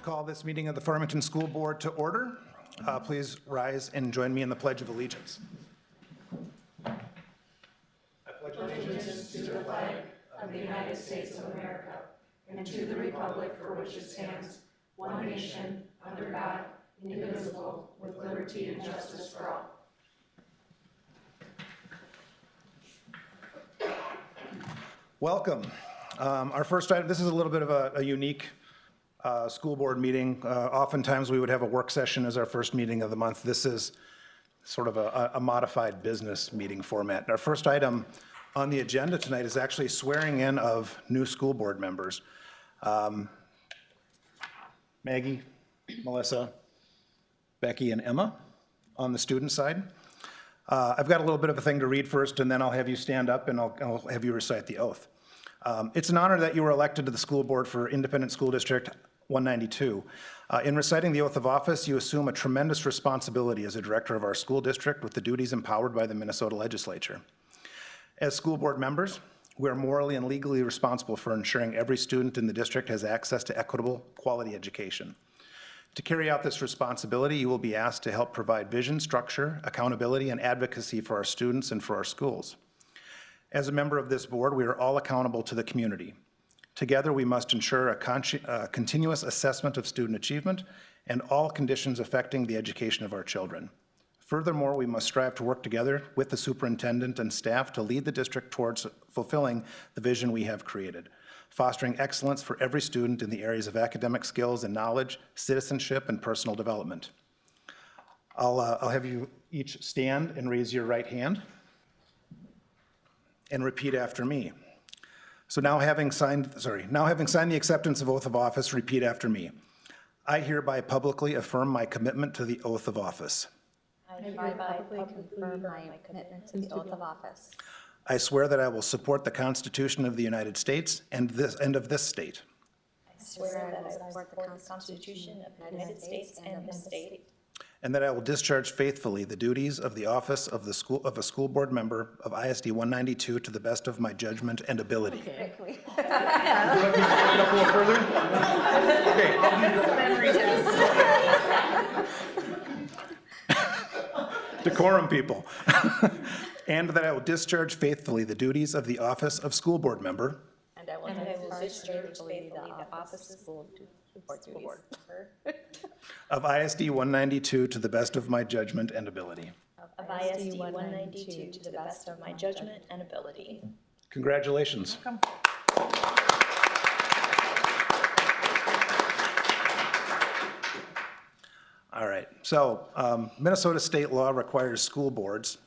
call this meeting of the Farmington School Board to order. Please rise and join me in the Pledge of Allegiance. I pledge allegiance to the flag of the United States of America and to the republic for which it stands, one nation, under God, indivisible, with liberty and justice for all. Welcome. Our first item, this is a little bit of a unique school board meeting. Oftentimes we would have a work session as our first meeting of the month. This is sort of a modified business meeting format. Our first item on the agenda tonight is actually swearing in of new school board members. Maggie, Melissa, Becky, and Emma on the student side. I've got a little bit of a thing to read first, and then I'll have you stand up and I'll have you recite the oath. It's an honor that you were elected to the school board for Independent School District 192. In reciting the oath of office, you assume a tremendous responsibility as a director of our school district with the duties empowered by the Minnesota legislature. As school board members, we are morally and legally responsible for ensuring every student in the district has access to equitable, quality education. To carry out this responsibility, you will be asked to help provide vision, structure, accountability, and advocacy for our students and for our schools. As a member of this board, we are all accountable to the community. Together, we must ensure a continuous assessment of student achievement and all conditions affecting the education of our children. Furthermore, we must strive to work together with the superintendent and staff to lead the district towards fulfilling the vision we have created, fostering excellence for every student in the areas of academic skills and knowledge, citizenship, and personal development. I'll have you each stand and raise your right hand and repeat after me. So now having signed the acceptance of oath of office, repeat after me. I hereby publicly affirm my commitment to the oath of office. I hereby confirm my commitment to the oath of office. I swear that I will support the Constitution of the United States and of this state. I swear that I will support the Constitution of the United States and this state. And that I will discharge faithfully the duties of the office of a school board member of ISD 192 to the best of my judgment and ability. Okay. Would you like me to back it up a little further? Okay. Decorum, people. And that I will discharge faithfully the duties of the office of school board member. And I will discharge faithfully the office of school board Of ISD 192 to the best of my judgment and ability. of ISD 192 to the best of my judgment and ability. Congratulations. All right, so Minnesota state law requires school boards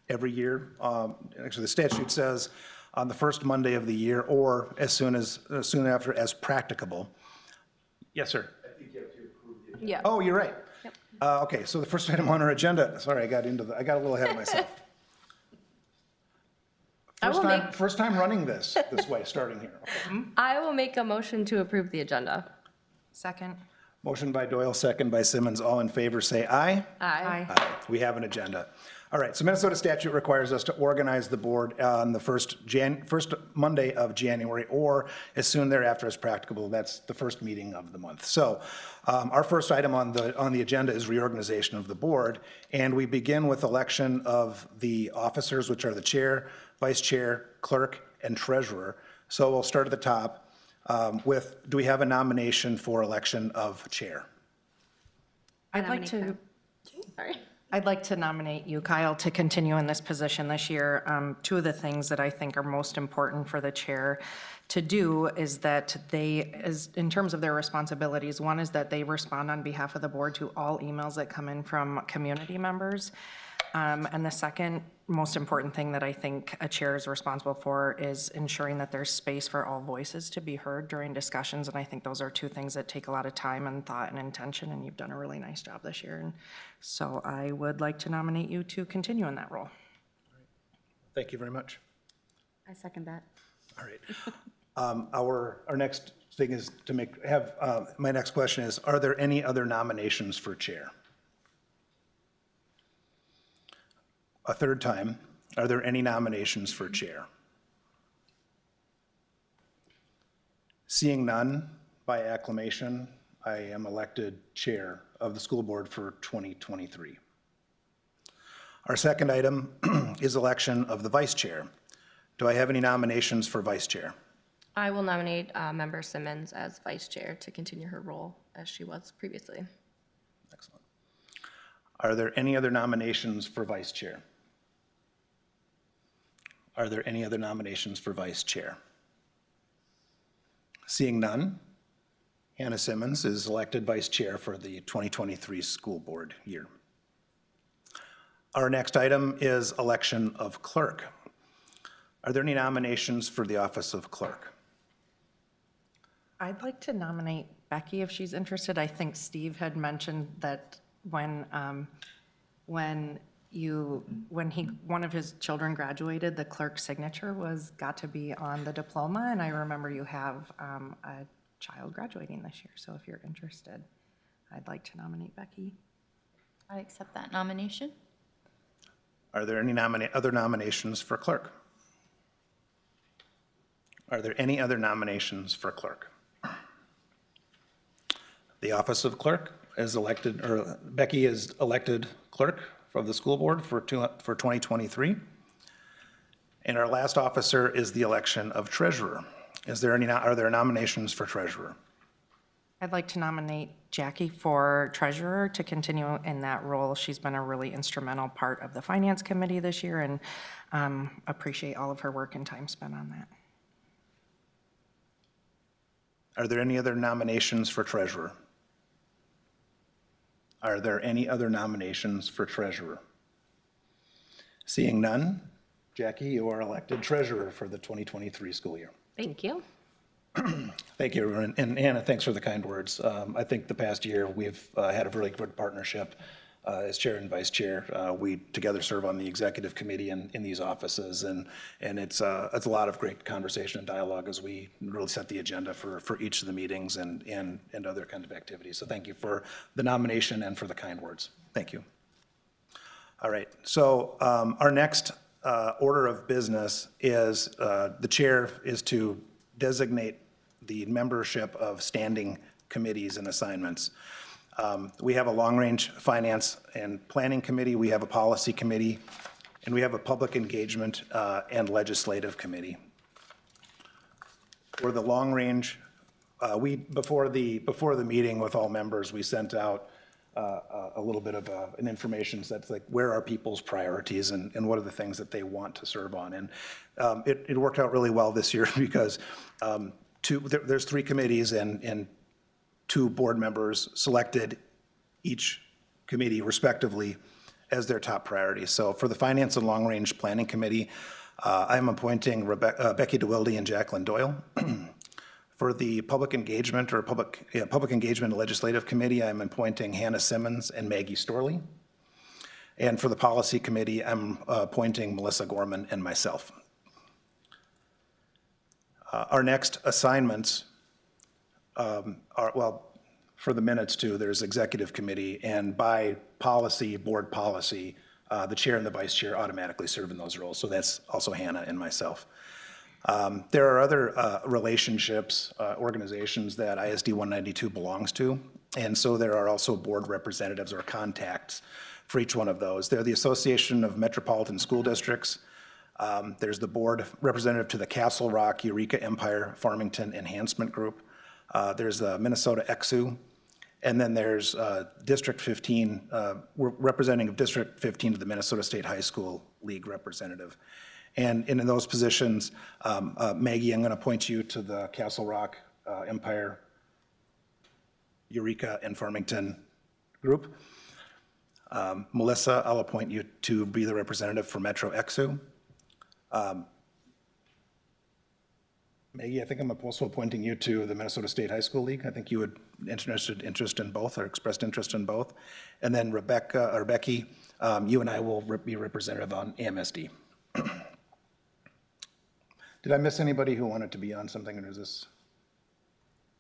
every year. Actually, the statute says on the first Monday of the year or as soon after as practicable. Yes, sir. I think you have to approve the agenda. Yeah. Oh, you're right. Yep. Okay, so the first item on our agenda, sorry, I got a little ahead of myself. First time running this way, starting here. Okay. I will make a motion to approve the agenda. Second. Motion by Doyle, second by Simmons. All in favor, say aye. Aye. Aye. We have an agenda. All right, so Minnesota statute requires us to organize the board on the first Monday of January or as soon thereafter as practicable. That's the first meeting of the month. So our first item on the agenda is reorganization of the board, and we begin with election of the officers, which are the chair, vice chair, clerk, and treasurer. So we'll start at the top do we have a nomination for election of chair? I'd like to nominate you, Kyle, to continue in this position this year. Two of the things that I think are most important for the chair to do is that in terms of their responsibilities, one is that they respond on behalf of the board to all emails that come in from community members. And the second most important thing that I think a chair is responsible for is ensuring that there's space for all voices to be heard during discussions. And I think those are two things that take a lot of time and thought and intention, and you've done a really nice job this year. And so I would like to nominate you to continue in that role. Thank you very much. I second that. All right. Our next thing is to my next question is, are there any other nominations for chair? A third time, are there any nominations for chair? Seeing none, by acclamation, I am elected chair of the school board for 2023. Our second item is election of the vice chair. Do I have any nominations for vice chair? I will nominate Member Simmons as vice chair to continue her role as she was previously. Excellent. Are there any other nominations for vice chair? Are there any other nominations for vice chair? Seeing none, Hannah Simmons is elected vice chair for the 2023 school board year. Our next item is election of clerk. Are there any nominations for the office of clerk? I'd like to nominate Becky if she's interested. I think Steve had mentioned that when one of his children graduated, the clerk's signature got to be on the diploma, and I remember you have a child graduating this year, so if you're interested, I'd like to nominate Becky. I accept that nomination. Are there any other nominations for clerk? Are there any other nominations for clerk? The office of clerk is elected, or Becky is elected clerk of the school board for 2023. And our last officer is the election of treasurer. Are there nominations for treasurer? I'd like to nominate Jackie for treasurer to continue in that role. She's been a really instrumental part of the finance committee this year, and appreciate all of her work and time spent on that. Are there any other nominations for treasurer? Are there any other nominations for treasurer? Seeing none, Jackie, you are elected treasurer for the 2023 school year. Thank you. Thank you, everyone. And Anna, thanks for the kind words. I think the past year, we've had a really good partnership as chair and vice chair. We together serve on the executive committee in these offices, and it's a lot of great conversation and dialogue as we really set the agenda for each of the meetings and other kinds of activities. So thank you for the nomination and for the kind words. Thank you. All right, so our next order of business is the chair is to designate the membership of standing committees and assignments. We have a long-range finance and planning committee, we have a policy committee, and we have a public engagement and legislative committee. For the long range, before the meeting with all members, we sent out a little bit of an information that's like, where are people's priorities and what are the things that they want to serve on? And it worked out really well this year because there's 3 committees and 2 board members selected each committee respectively as their top priority. So for the Finance and Long Range Planning Committee, I'm appointing Becky DeWilde and Jacqueline Doyle. For the Public Engagement and Legislative Committee, I'm appointing Hannah Simmons and Maggie Storley. And for the Policy Committee, I'm appointing Melissa Gorman and myself. Our next assignments are, well, for the minutes too, there's Executive Committee, and by policy, board policy, the chair and the vice chair automatically serve in those roles. So that's also Hannah and myself. There are other relationships, organizations that ISD 192 belongs to, and so there are also board representatives or contacts for each one of those. They're the Association of Metropolitan School Districts. There's the board representative to the Castle Rock Eureka Empire Farmington Enhancement Group. There's the Minnesota EXU, and then there's District 15, representing of District 15 to the Minnesota State High School League representative. And in those positions, Maggie, I'm going to appoint you to the Castle Rock, Empire, Eureka, and Farmington group. Melissa, I'll appoint you to be the representative for Metro EXU. Maggie, I think I'm also appointing you to the Minnesota State High School League. I think you would interest in both, or expressed interest in both. And then Becky, you and I will be representative on AMSD. Did I miss anybody who wanted to be on something, or is this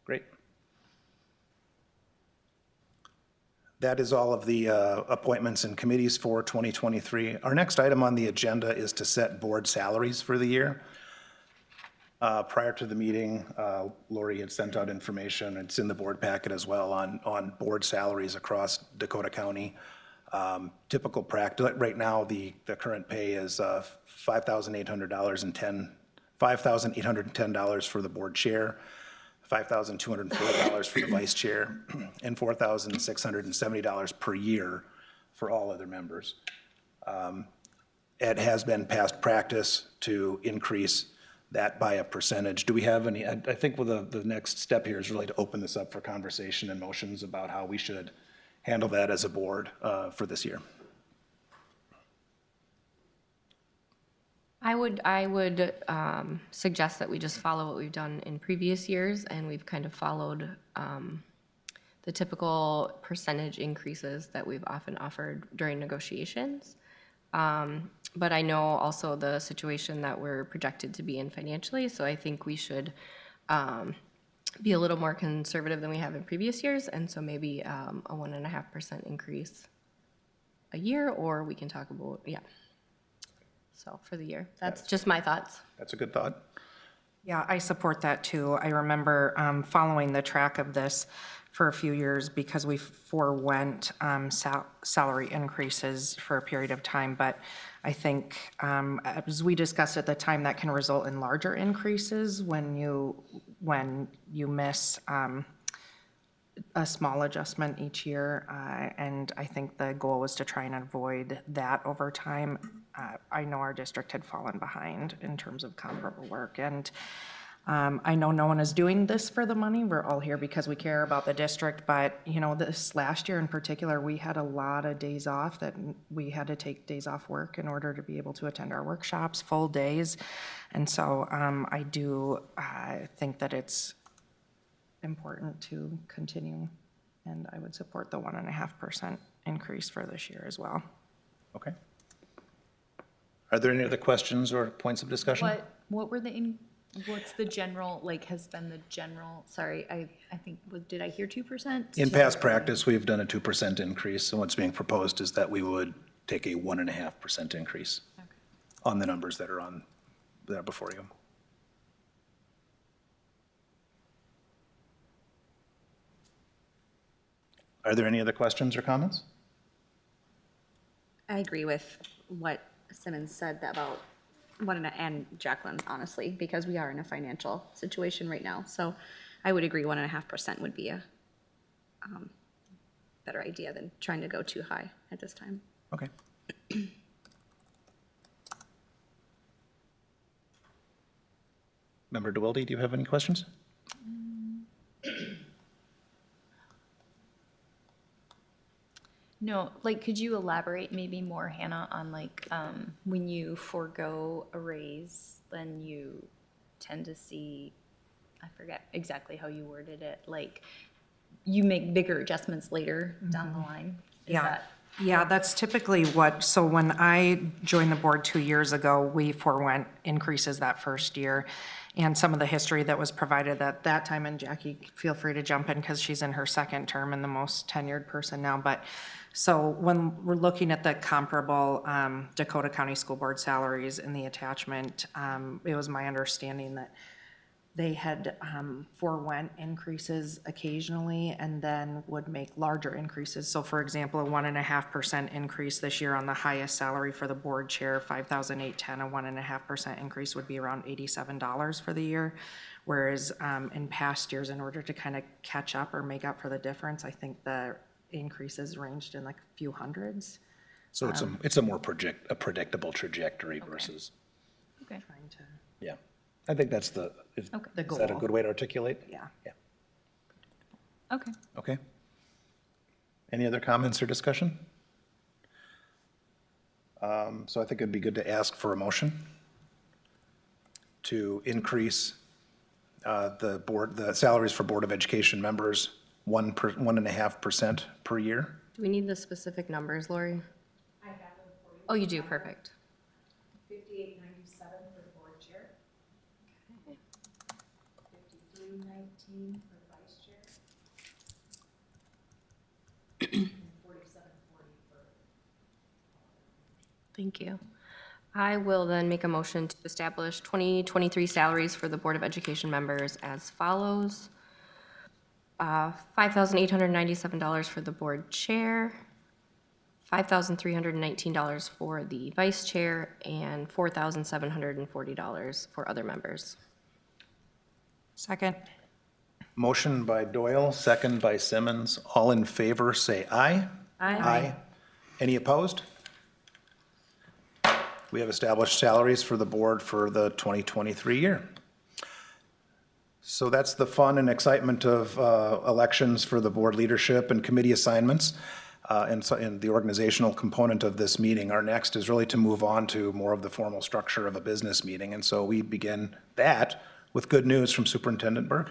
great? That is all of the appointments and committees for 2023. Our next item on the agenda is to set board salaries for the year. Prior to the meeting, Lori had sent out information, it's in the board packet as well, on board salaries across Dakota County. Typical practice, right now, the current pay is $5,810 for the board chair, $5,240 for the vice chair, and $4,670 per year for all other members. It has been past practice to increase that by a percentage. Do we have any, I think the next step here is really to open this up for conversation and motions about how we should handle that as a board for this year. I would suggest that we just follow what we've done in previous years, and we've kind of followed the typical percentage increases that we've often offered during negotiations. But I know also the situation that we're projected to be in financially, so I think we should be a little more conservative than we have in previous years, and so maybe a 1.5% increase a year, or we can talk about, so for the year. That's just my thoughts. That's a good thought. Yeah, I support that too. I remember following the track of this for a few years because we forewent salary increases for a period of time. But I think, as we discussed at the time, that can result in larger increases when you miss a small adjustment each year. And I think the goal was to try and avoid that over time. I know our district had fallen behind in terms of comparable work. And I know no one is doing this for the money. We're all here because we care about the district. But, this last year in particular, we had a lot of days off that we had to take days off work in order to be able to attend our workshops, full days. And so I do think that it's important to continue, and I would support the 1.5% increase for this year as well. Okay. Are there any other questions or points of discussion? What were what's the general, has been the general, sorry, I think, did I hear 2%? In past practice, we've done a 2% increase, and what's being proposed is that we would take a 1.5% increase on the numbers that are there before you. Are there any other questions or comments? I agree with what Simmons said about and Jacqueline, honestly, because we are in a financial situation right now. So I would agree 1.5% would be a better idea than trying to go too high at this time. Okay. Member DeWilde, do you have any questions? No, could you elaborate maybe more, Hannah, on when you forego a raise, then you tend to see, I forget exactly how you worded it, you make bigger adjustments later down the line? Yeah, that's typically so when I joined the board 2 years ago, we forewent increases that first year. And some of the history that was provided at that time, and Jackie, feel free to jump in because she's in her second term and the most tenured person now. But so when we're looking at the comparable Dakota County School Board salaries in the attachment, it was my understanding that they had forewent increases occasionally and then would make larger increases. So for example, a 1.5% increase this year on the highest salary for the board chair, $5,810, a 1.5% increase would be around $87 for the year. Whereas in past years, in order to kind of catch up or make up for the difference, I think the increases ranged in a few hundreds. So it's a more predictable trajectory versus. Okay. Trying to, Yeah. I think that's the is goal. that a good way to articulate? Yeah. Yeah. Okay. Okay. Any other comments or discussion? So I think it'd be good to ask for a motion to increase the salaries for Board of Education members 1.5% per year. Do we need the specific numbers, Lori? I have them for you. Oh, you do, perfect. 5897 for the board chair. 5319 for the vice chair. And 4740 for. Thank you. I will then make a motion to establish 2023 salaries for the Board of Education members as follows. $5,897 for the board chair, $5,319 for the vice chair, and $4,740 for other members. Second. Motion by Doyle, second by Simmons. All in favor, say aye. Aye. Any opposed? We have established salaries for the board for the 2023 year. So that's the fun and excitement of elections for the board leadership and committee assignments and the organizational component of this meeting. Our next is really to move on to more of the formal structure of a business meeting. And so we begin that with good news from Superintendent Berg.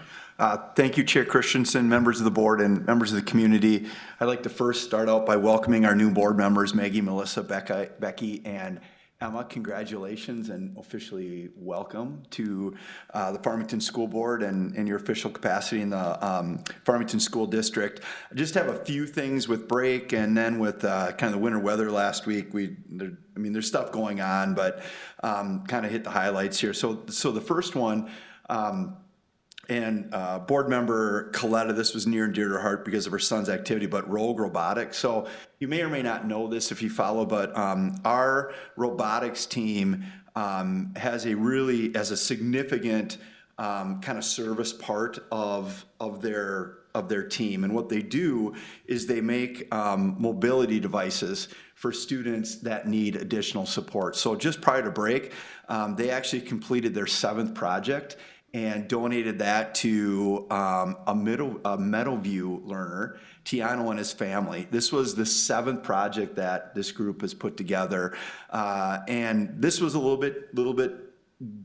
Thank you, Chair Christensen, members of the board, and members of the community. I'd like to first start out by welcoming our new board members, Maggie, Melissa, Becky, and Emma. Congratulations and officially welcome to the Farmington School Board and your official capacity in the Farmington School District. I just have a few things with break and then with kind of the winter weather last week. There's stuff going on, but kind of hit the highlights here. So the first one, board member Coletta, this was near and dear to her heart because of her son's activity, but Rogue Robotics. So you may or may not know this if you follow, but our robotics team has a significant kind of service part of their team. And what they do is they make mobility devices for students that need additional support. So just prior to break, they actually completed their 7th project and donated that to a Meadowview learner, Tiano, and his family. This was the 7th project that this group has put together. And this was a little bit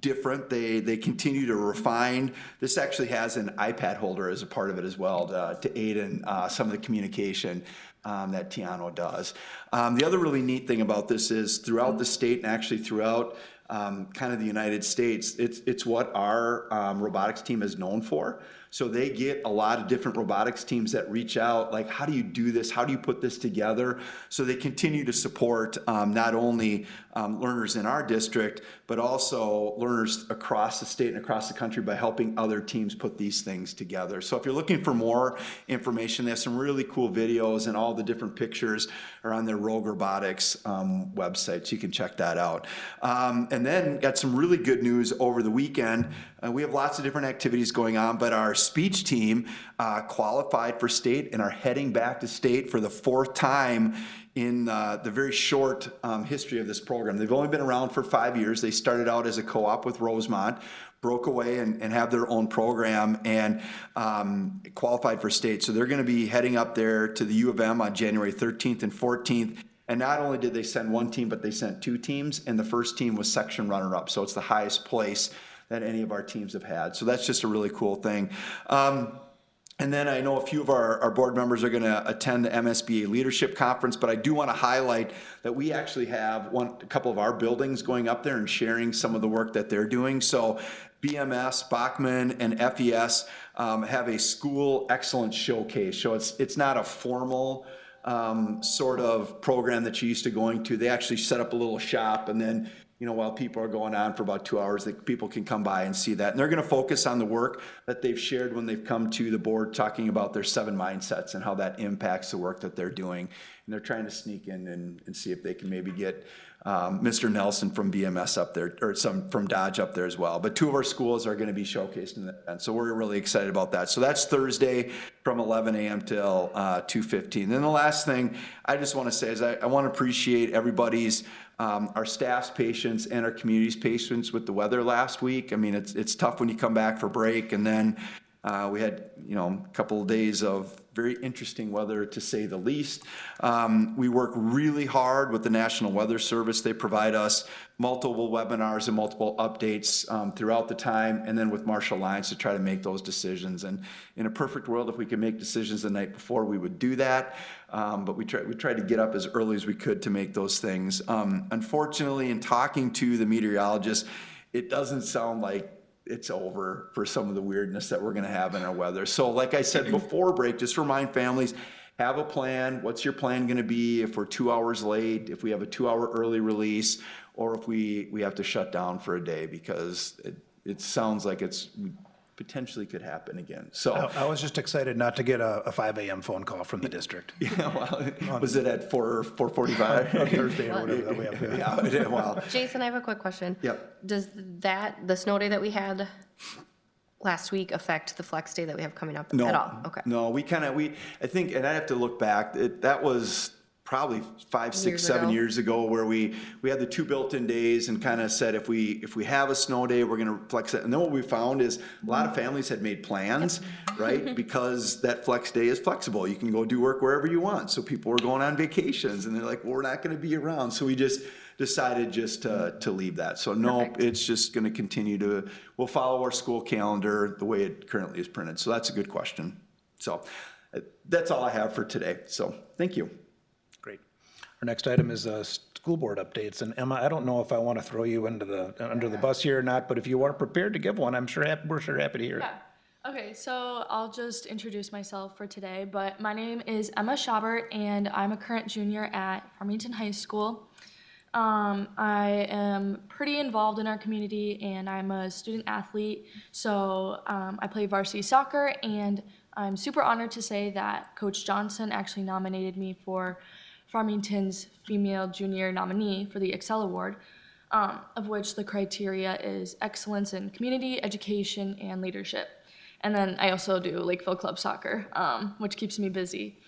different. They continue to refine. This actually has an iPad holder as a part of it as well to aid in some of the communication that Tiano does. The other really neat thing about this is throughout the state and actually throughout kind of the United States, it's what our robotics team is known for. So they get a lot of different robotics teams that reach out, like, how do you do this? How do you put this together? So they continue to support not only learners in our district, but also learners across the state and across the country by helping other teams put these things together. So if you're looking for more information, they have some really cool videos, and all the different pictures are on their Rogue Robotics website, so you can check that out. And then got some really good news over the weekend. We have lots of different activities going on, but our speech team qualified for state and are heading back to state for the 4th time in the very short history of this program. They've only been around for 5 years. They started out as a co-op with Rosemont, broke away and have their own program, and qualified for state. So they're going to be heading up there to the U of M on January 13th and 14th. And not only did they send one team, but they sent 2 teams, and the first team was section runner-up. So it's the highest place that any of our teams have had. So that's just a really cool thing. And then I know a few of our board members are going to attend the MSBA Leadership Conference, but I do want to highlight that we actually have a couple of our buildings going up there and sharing some of the work that they're doing. So BMS, Bachman, and FES have a school excellence showcase. So it's not a formal sort of program that you're used to going to. They actually set up a little shop, and then while people are going on for about 2 hours, that people can come by and see that. And they're going to focus on the work that they've shared when they've come to the board, talking about their 7 mindsets and how that impacts the work that they're doing. And they're trying to sneak in and see if they can maybe get Mr. Nelson from BMS up there, or some from Dodge up there as well. But 2 of our schools are going to be showcased in the event, so we're really excited about that. So that's Thursday from 11 a.m. till 2:15. Then the last thing I just want to say is I want to appreciate everybody's our staff's patience and our community's patience with the weather last week. I mean, it's tough when you come back for break, and then we had a couple of days of very interesting weather, to say the least. We work really hard with the National Weather Service. They provide us multiple webinars and multiple updates throughout the time, and then with Marshall Alliance to try to make those decisions. And in a perfect world, if we could make decisions the night before, we would do that. But we tried to get up as early as we could to make those things. Unfortunately, in talking to the meteorologist, it doesn't sound like it's over for some of the weirdness that we're going to have in our weather. So like I said before break, just remind families, have a plan. What's your plan going to be if we're 2 hours late, if we have a 2-hour early release, or if we have to shut down for a day, because it sounds like it's potentially could happen again. So, I was just excited not to get a 5 a.m. phone call from the district. well, was it at 4:45? Thursday or whatever that we have. Yeah, well, Jason, I have a quick question. Yep. Does the snow day that we had last week affect the flex day that we have coming up no, at all? Okay. No, I think, and I have to look back, that was probably 5, 6, Years 7 ago. years ago, where we had the 2 built-in days and kind of said, if we have a snow day, we're gonna flex it. And then what we found is a lot of families had made plans, right? Because that flex day is flexible. You can go do work wherever you want. So people were going on vacations and they're like, well, we're not gonna be around. So we just decided to leave that. So no, it's just gonna continue we'll follow our school calendar the way it currently is printed. So that's a good question. So that's all I have for today. So thank you. Great. Our next item is school board updates. And Emma, I don't know if I want to throw you under the bus here or not, but if you are prepared to give one, we're sure happy to hear it. Yeah. Okay, so I'll just introduce myself for today, but my name is Emma Schaubert, and I'm a current junior at Farmington High School. I am pretty involved in our community, and I'm a student athlete, so I play varsity soccer, and I'm super honored to say that Coach Johnson actually nominated me for Farmington's Female Junior Nominee for the Excel Award, of which the criteria is excellence in community, education, and leadership. And then I also do Lakeville Club Soccer, which keeps me busy.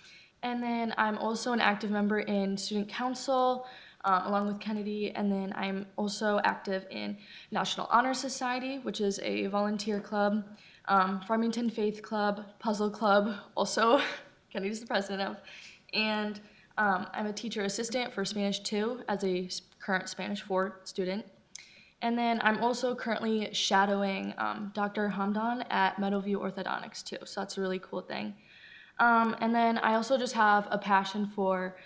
And then I'm also an active member in Student Council, along with Kennedy, and then I'm also active in National Honor Society, which is a volunteer club, Farmington Faith Club, Puzzle Club, also Kennedy's the president of, and I'm a teacher assistant for Spanish 2 as a current Spanish 4 student. And then I'm also currently shadowing Dr. Hamdan at Meadowview Orthodontics too, so that's a really cool thing. And then I also just have a passion for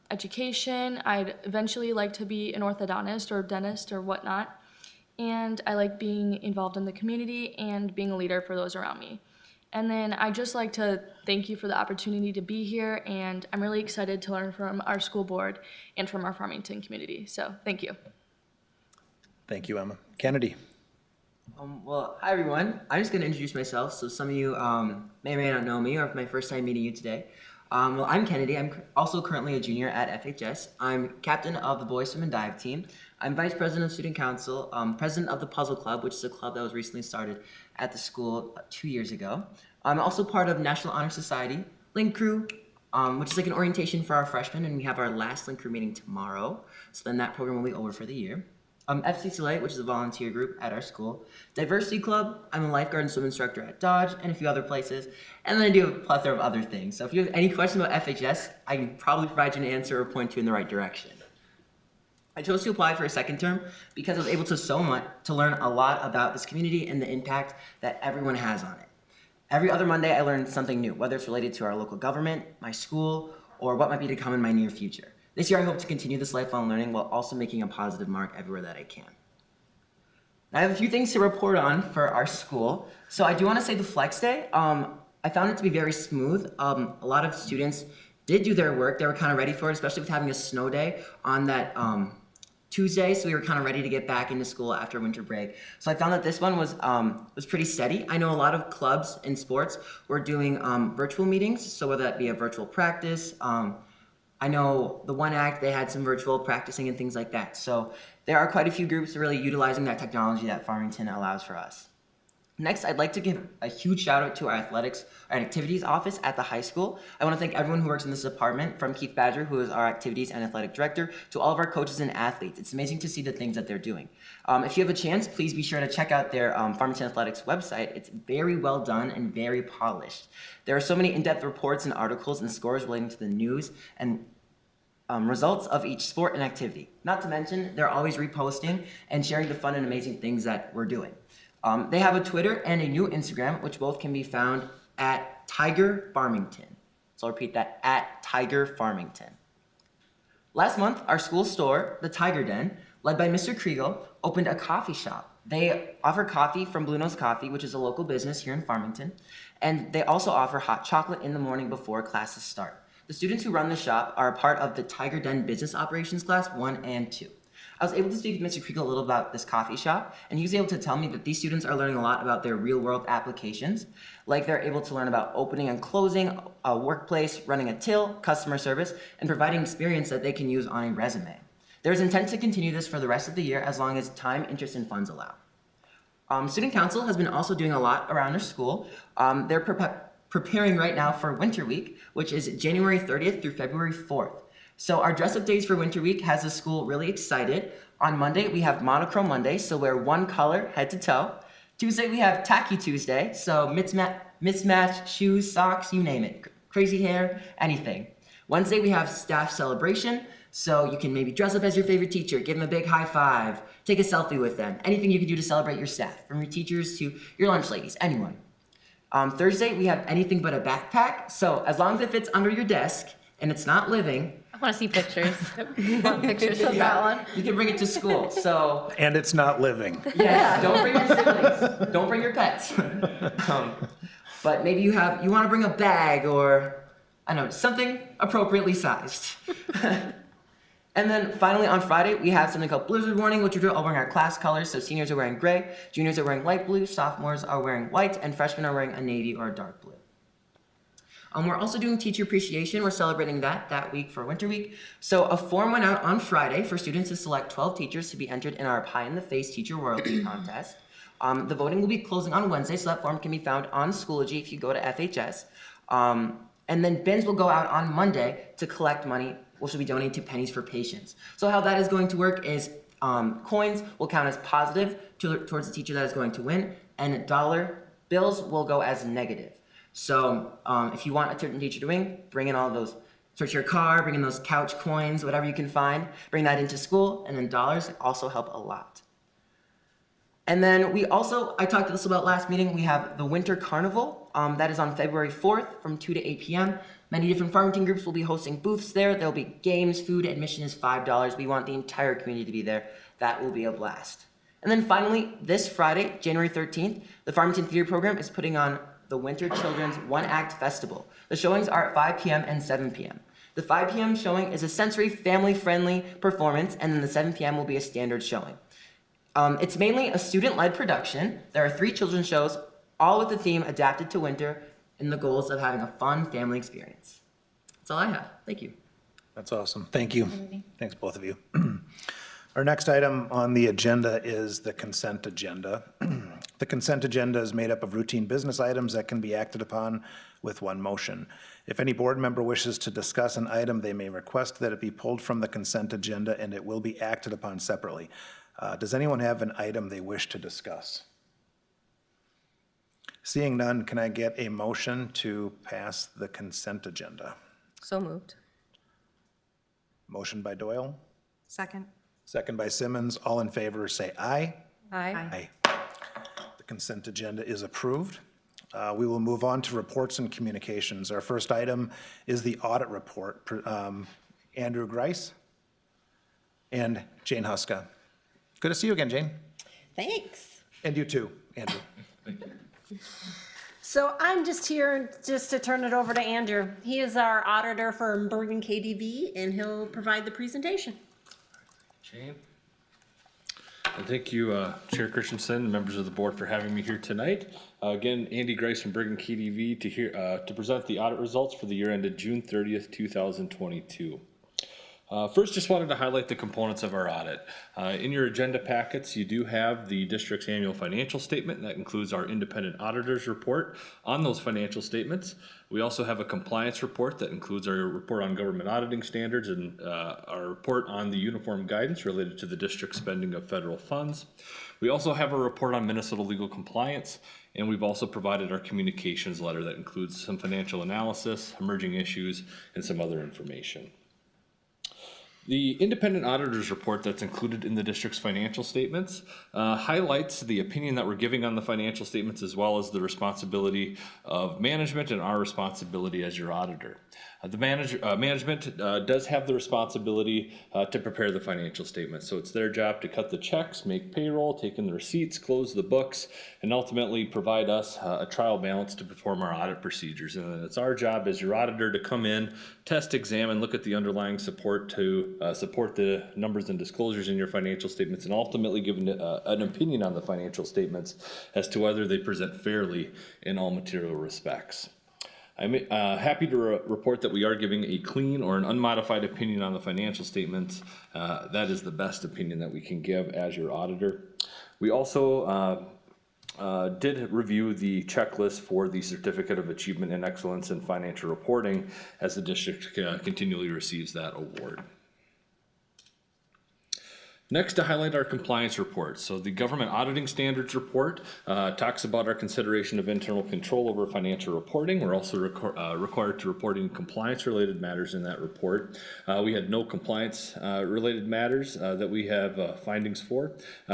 education. I'd eventually like to be an orthodontist or dentist or whatnot. And I like being involved in the community and being a leader for those around me. And then I'd just like to thank you for the opportunity to be here, and I'm really excited to learn from our school board and from our Farmington community. So thank you. Thank you, Emma. Kennedy. Well, hi everyone. I'm just going to introduce myself. So some of you may or may not know me, or if my first time meeting you today. Well, I'm Kennedy. I'm also currently a junior at FHS. I'm captain of the boys swim and dive team. I'm vice president of student council, president of the Puzzle Club, which is a club that was recently started at the school 2 years ago. I'm also part of National Honor Society, Link Crew, which is like an orientation for our freshmen, and we have our last Link Crew meeting tomorrow. So then that program will be over for the year. FCCLA, which is a volunteer group at our school. Diversity Club, I'm a lifeguard and swim instructor at Dodge and a few other places. And then I do a plethora of other things. So if you have any questions about FHS, I can probably provide you an answer or point you in the right direction. I chose to apply for a second term because I was able to learn a lot about this community and the impact that everyone has on it. Every other Monday, I learned something new, whether it's related to our local government, my school, or what might be to come in my near future. This year, I hope to continue this lifelong learning while also making a positive mark everywhere that I can. I have a few things to report on for our school. So I do want to say the Flex Day, I found it to be very smooth. A lot of students did do their work. They were kind of ready for it, especially with having a snow day on that Tuesday, so we were kind of ready to get back into school after winter break. So I found that this one was pretty steady. I know a lot of clubs in sports were doing virtual meetings, so whether that be a virtual practice, I know the One Act, they had some virtual practicing and things like that. So there are quite a few groups really utilizing that technology that Farmington allows for us. Next, I'd like to give a huge shout out to our athletics and activities office at the high school. I want to thank everyone who works in this department, from Keith Badger, who is our activities and athletic director, to all of our coaches and athletes. It's amazing to see the things that they're doing. If you have a chance, please be sure to check out their Farmington Athletics website. It's very well done and very polished. There are so many in-depth reports and articles and scores relating to the news and results of each sport and activity. Not to mention, they're always reposting and sharing the fun and amazing things that we're doing. They have a Twitter and a new Instagram, which both can be found at Tiger Farmington. So I'll repeat that, at Tiger Farmington. Last month, our school store, the Tiger Den, led by Mr. Kriegel, opened a coffee shop. They offer coffee from Blue Nose Coffee, which is a local business here in Farmington, and they also offer hot chocolate in the morning before classes start. The students who run the shop are a part of the Tiger Den Business Operations Class 1 and 2. I was able to speak with Mr. Kriegel a little about this coffee shop, and he was able to tell me that these students are learning a lot about their real-world applications, like they're able to learn about opening and closing a workplace, running a till, customer service, and providing experience that they can use on a resume. There is intent to continue this for the rest of the year as long as time, interest, and funds allow. Student Council has been also doing a lot around their school. They're preparing right now for Winter Week, which is January 30th through February 4th. So our dress-up days for Winter Week has the school really excited. On Monday, we have Monochrome Monday, so wear one color head to toe. Tuesday, we have Tacky Tuesday, so mismatch shoes, socks, you name it. Crazy hair, anything. Wednesday, we have Staff Celebration, so you can maybe dress up as your favorite teacher, give them a big high five, take a selfie with them, anything you can do to celebrate your staff, from your teachers to your lunch ladies, anyone. Thursday, we have Anything But a Backpack, so as long as it fits under your desk and it's not living, I want to see pictures. I want pictures of that one. you can bring it to school. So And it's not living. yes, don't bring your siblings, don't bring your pets. But maybe you want to bring a bag or, I don't know, something appropriately sized. And then finally on Friday, we have something called Blizzard Warning, which we're all wearing our class colors. So seniors are wearing gray, juniors are wearing light blue, sophomores are wearing white, and freshmen are wearing a navy or a dark blue. We're also doing Teacher Appreciation. We're celebrating that week for Winter Week. So a form went out on Friday for students to select 12 teachers to be entered in our Pie in the Face Teacher Royalty Contest. The voting will be closing on Wednesday, so that form can be found on Schoology if you go to FHS. And then bins will go out on Monday to collect money, which will be donated to Pennies for Patients. So how that is going to work is coins will count as positive towards the teacher that is going to win, and dollar bills will go as negative. So if you want a certain teacher to win, bring in all those, search your car, bring in those couch coins, whatever you can find, bring that into school, and then dollars also help a lot. And then I talked this about last meeting, we have the Winter Carnival. That is on February 4th from 2 to 8 p.m. Many different Farmington groups will be hosting booths there. There'll be games, food, admission is $5. We want the entire community to be there. That will be a blast. And then finally, this Friday, January 13th, the Farmington Theater Program is putting on the Winter Children's One Act Festival. The showings are at 5 p.m. and 7 p.m. The 5 p.m. showing is a sensory, family-friendly performance, and then the 7 p.m. will be a standard showing. It's mainly a student-led production. There are 3 children's shows, all with the theme adapted to winter and the goals of having a fun family experience. That's all I have. Thank you. That's awesome. Thank you. Thanks, both of you. Our next item on the agenda is the consent agenda. The consent agenda is made up of routine business items that can be acted upon with one motion. If any board member wishes to discuss an item, they may request that it be pulled from the consent agenda and it will be acted upon separately. Does anyone have an item they wish to discuss? Seeing none, can I get a motion to pass the consent agenda? So moved. Motion by Doyle, Second. second by Simmons. All in favor, say aye. Aye. Aye. The consent agenda is approved. We will move on to reports and communications. Our first item is the audit report. Andrew Grice and Jane Huska. Good to see you again, Jane. Thanks. And you too, Andrew. So I'm just here just to turn it over to Andrew. He is our auditor for Bergen KDV, and he'll provide the presentation. Jane. And thank you, Chair Christensen and members of the board for having me here tonight. Again, Andy Grice from Bergen KDV to present the audit results for the year ended June 30th, 2022. First, just wanted to highlight the components of our audit. In your agenda packets, you do have the district's annual financial statement. That includes our independent auditor's report on those financial statements. We also have a compliance report that includes our report on government auditing standards and our report on the uniform guidance related to the district's spending of federal funds. We also have a report on Minnesota legal compliance, and we've also provided our communications letter that includes some financial analysis, emerging issues, and some other information. The independent auditor's report that's included in the district's financial statements highlights the opinion that we're giving on the financial statements, as well as the responsibility of management and our responsibility as your auditor. The management does have the responsibility to prepare the financial statements. So it's their job to cut the checks, make payroll, take in the receipts, close the books, and ultimately provide us a trial balance to perform our audit procedures. And then it's our job as your auditor to come in, test, examine, look at the underlying support to support the numbers and disclosures in your financial statements, and ultimately give an opinion on the financial statements as to whether they present fairly in all material respects. I'm happy to report that we are giving a clean or an unmodified opinion on the financial statements. That is the best opinion that we can give as your auditor. We also did review the checklist for the Certificate of Achievement and Excellence in Financial Reporting as the district continually receives that award. Next, to highlight our compliance report. So the Government Auditing Standards Report talks about our consideration of internal control over financial reporting. We're also required to report any compliance-related matters in that report. We had no compliance-related matters that we have findings for.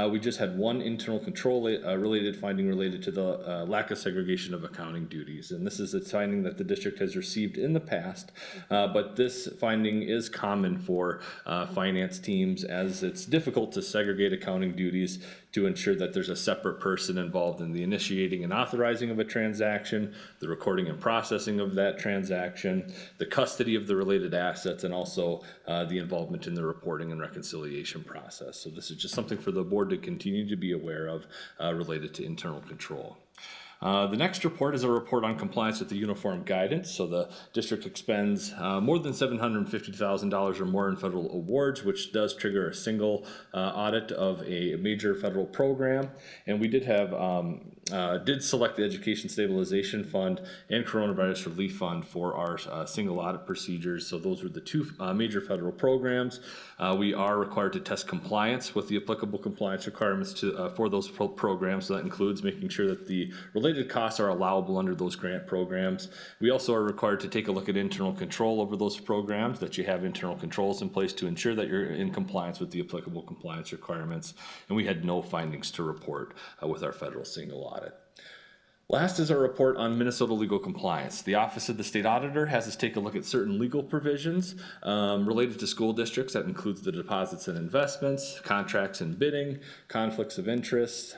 We just had one internal control-related finding related to the lack of segregation of accounting duties. And this is a finding that the district has received in the past, but this finding is common for finance teams, as it's difficult to segregate accounting duties to ensure that there's a separate person involved in the initiating and authorizing of a transaction, the recording and processing of that transaction, the custody of the related assets, and also the involvement in the reporting and reconciliation process. So this is just something for the board to continue to be aware of related to internal control. The next report is a report on compliance with the uniform guidance. So the district expends more than $750,000 or more in federal awards, which does trigger a single audit of a major federal program. And we did have did select the Education Stabilization Fund and Coronavirus Relief Fund for our single audit procedures. So those were the two major federal programs. We are required to test compliance with the applicable compliance requirements for those programs. So that includes making sure that the related costs are allowable under those grant programs. We also are required to take a look at internal control over those programs, that you have internal controls in place to ensure that you're in compliance with the applicable compliance requirements. And we had no findings to report with our federal single audit. Last is our report on Minnesota legal compliance. The Office of the State Auditor has us take a look at certain legal provisions related to school districts. That includes the deposits and investments, contracts and bidding, conflicts of interest,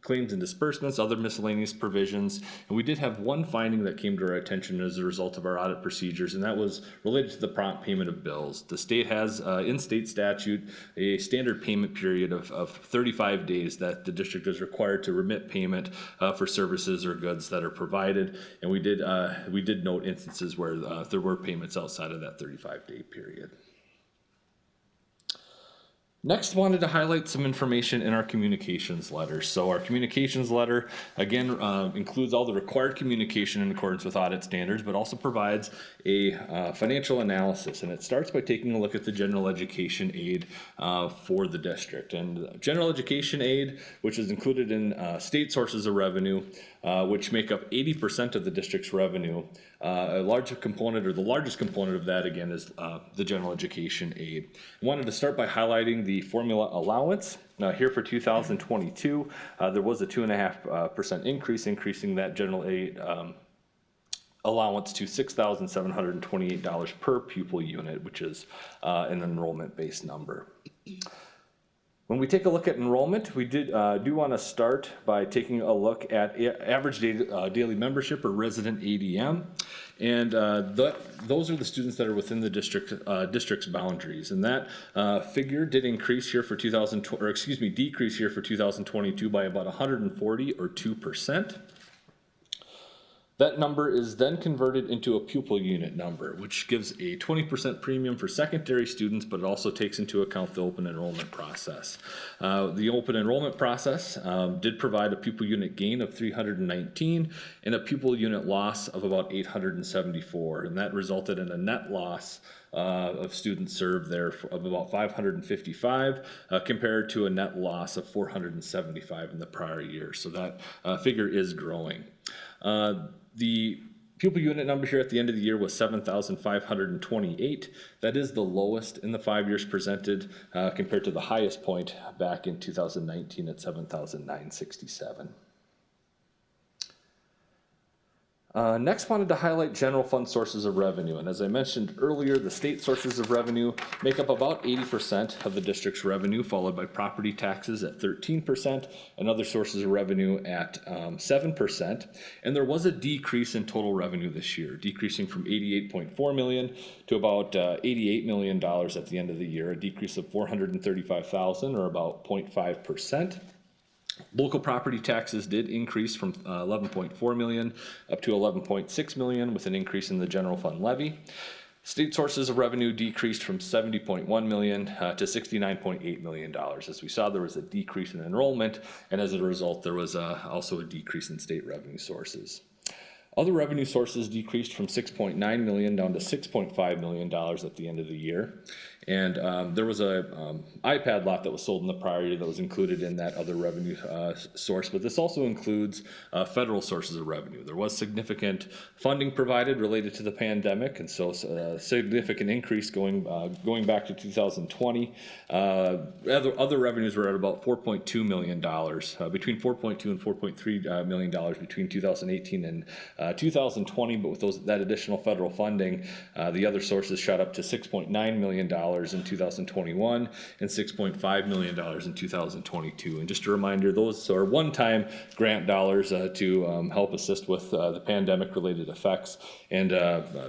claims and disbursements, other miscellaneous provisions. And we did have one finding that came to our attention as a result of our audit procedures, and that was related to the prompt payment of bills. The state has, in state statute, a standard payment period of 35 days that the district is required to remit payment for services or goods that are provided. And we did note instances where there were payments outside of that 35-day period. Next, wanted to highlight some information in our communications letter. So our communications letter, again, includes all the required communication in accordance with audit standards, but also provides a financial analysis. And it starts by taking a look at the general education aid for the district. And general education aid, which is included in state sources of revenue, which make up 80% of the district's revenue. A large component, or the largest component of that, again, is the general education aid. I wanted to start by highlighting the formula allowance. Here for 2022, there was a 2.5% increase, increasing that general aid allowance to $6,728 per pupil unit, which is an enrollment-based number. When we take a look at enrollment, we do want to start by taking a look at average daily membership, or resident ADM. And those are the students that are within the district's boundaries. And that figure did increase here for decrease here for 2022 by about 140 or 2%. That number is then converted into a pupil unit number, which gives a 20% premium for secondary students, but it also takes into account the open enrollment process. The open enrollment process did provide a pupil unit gain of 319 and a pupil unit loss of about 874, and that resulted in a net loss of students served there of about 555 compared to a net loss of 475 in the prior year. So that figure is growing. The pupil unit number here at the end of the year was 7,528. That is the lowest in the 5 years presented compared to the highest point back in 2019 at 7,967. Next, wanted to highlight general fund sources of revenue. And as I mentioned earlier, the state sources of revenue make up about 80% of the district's revenue, followed by property taxes at 13% and other sources of revenue at 7%. And there was a decrease in total revenue this year, decreasing from $88.4 million to about $88 million at the end of the year, a decrease of $435,000 or about 0.5%. Local property taxes did increase from 11.4 million up to 11.6 million with an increase in the general fund levy. State sources of revenue decreased from 70.1 million to 69.8 million dollars. As we saw, there was a decrease in enrollment, and as a result, there was also a decrease in state revenue sources. Other revenue sources decreased from 6.9 million down to 6.5 million dollars at the end of the year. And there was a iPad lot that was sold in the prior year that was included in that other revenue source, but this also includes federal sources of revenue. There was significant funding provided related to the pandemic, and so a significant increase going back to 2020. Other revenues were at about $4.2 million, between $4.2 and $4.3 million between 2018 and 2020, but with that additional federal funding, the other sources shot up to $6.9 million in 2021 and $6.5 million in 2022. And just a reminder, those are one-time grant dollars to help assist with the pandemic-related effects, and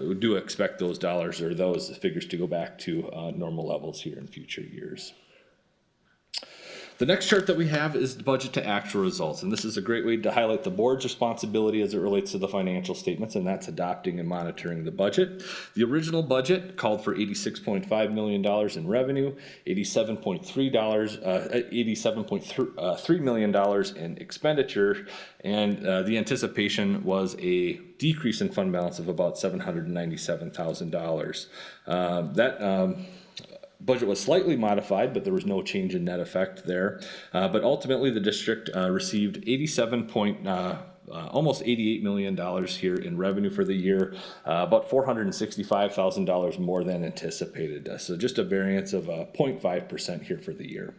we do expect those dollars or those figures to go back to normal levels here in future years. The next chart that we have is the budget to actual results, and this is a great way to highlight the board's responsibility as it relates to the financial statements, and that's adopting and monitoring the budget. The original budget called for $86.5 million in revenue, $87.3 million in expenditure, and the anticipation was a decrease in fund balance of about $797,000. Budget was slightly modified, but there was no change in net effect there. But ultimately, the district received almost $88 million here in revenue for the year, about $465,000 more than anticipated. So just a variance of 0.5% here for the year.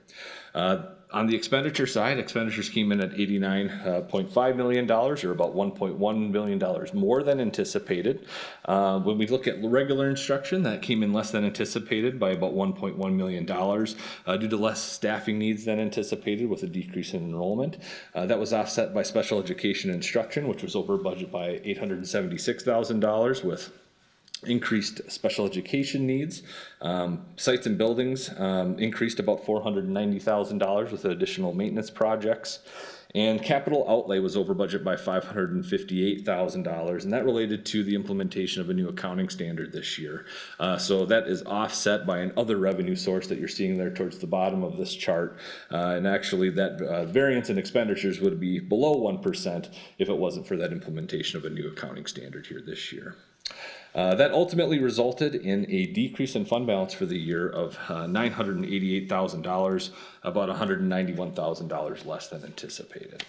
On the expenditure side, expenditures came in at $89.5 million, or about $1.1 million more than anticipated. When we look at regular instruction, that came in less than anticipated by about $1.1 million due to less staffing needs than anticipated with a decrease in enrollment. That was offset by special education instruction, which was over budget by $876,000 with increased special education needs. Sites and buildings increased about $490,000 with additional maintenance projects. And capital outlay was over budget by $558,000, and that related to the implementation of a new accounting standard this year. So that is offset by another revenue source that you're seeing there towards the bottom of this chart. And actually that variance in expenditures would be below 1% if it wasn't for that implementation of a new accounting standard here this year. That ultimately resulted in a decrease in fund balance for the year of $988,000, about $191,000 less than anticipated.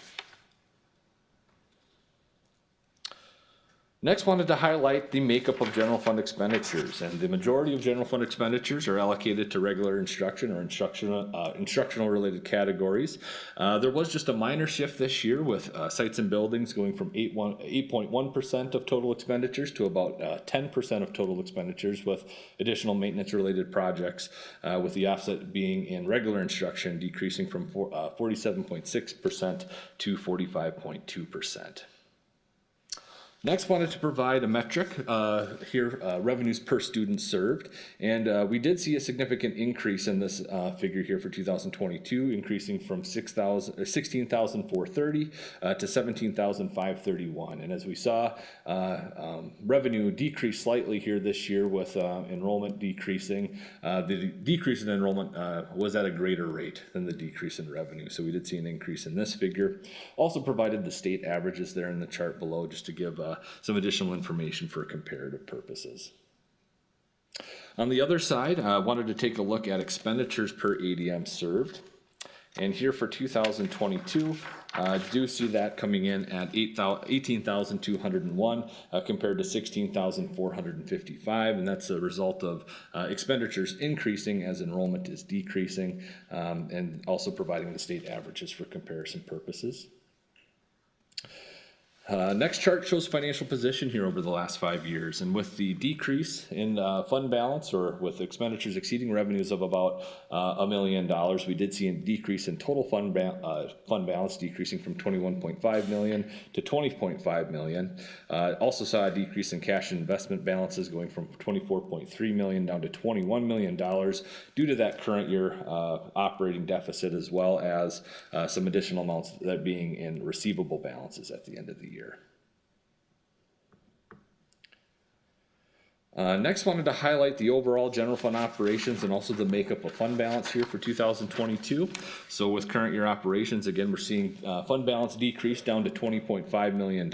Next, wanted to highlight the makeup of general fund expenditures, and the majority of general fund expenditures are allocated to regular instruction or instructional related categories. There was just a minor shift this year with sites and buildings going from 8.1% of total expenditures to about 10% of total expenditures with additional maintenance related projects, with the offset being in regular instruction decreasing from 47.6% to 45.2%. Next, wanted to provide a metric here, revenues per student served, and we did see a significant increase in this figure here for 2022, increasing from $16,430 to $17,531. And as we saw, revenue decreased slightly here this year with enrollment decreasing. The decrease in enrollment was at a greater rate than the decrease in revenue, so we did see an increase in this figure. Also provided the state averages there in the chart below just to give some additional information for comparative purposes. On the other side, I wanted to take a look at expenditures per ADM served. And here for 2022, do see that coming in at 18,201 compared to 16,455, and that's a result of expenditures increasing as enrollment is decreasing, and also providing the state averages for comparison purposes. Next chart shows financial position here over the last 5 years, and with the decrease in fund balance, or with expenditures exceeding revenues of about $1 million, we did see a decrease in total fund balance, decreasing from 21.5 million to 20.5 million. Also saw a decrease in cash and investment balances, going from 24.3 million down to 21 million dollars, due to that current year operating deficit, as well as some additional amounts that being in receivable balances at the end of the year. Next, wanted to highlight the overall general fund operations and also the makeup of fund balance here for 2022. So with current year operations, again, we're seeing fund balance decrease down to $20.5 million.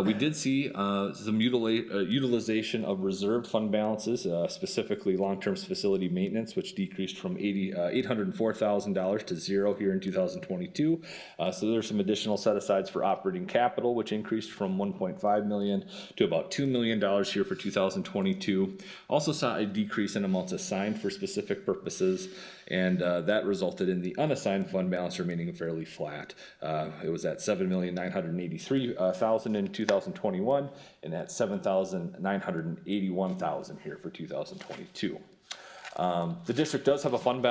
We did see some utilization of reserved fund balances, specifically long-term facility maintenance, which decreased from $804,000 to zero here in 2022. So there's some additional set-asides for operating capital, which increased from $1.5 million to about $2 million here for 2022. Also saw a decrease in amounts assigned for specific purposes, and that resulted in the unassigned fund balance remaining fairly flat. It was at $7,983,000 in 2021, and at $7,981,000 here for 2022. The district does have a fund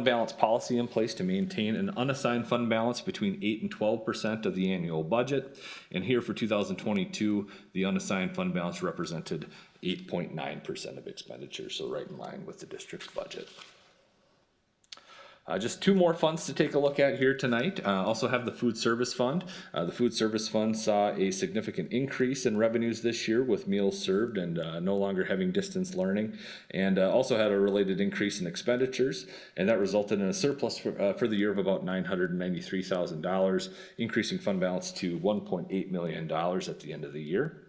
balance policy in place to maintain an unassigned fund balance between 8 and 12% of the annual budget. And here for 2022, the unassigned fund balance represented 8.9% of expenditures, so right in line with the district's budget. Just two more funds to take a look at here tonight. Also have the food service fund. The food service fund saw a significant increase in revenues this year with meals served and no longer having distance learning, and also had a related increase in expenditures, and that resulted in a surplus for the year of about $993,000, increasing fund balance to $1.8 million at the end of the year.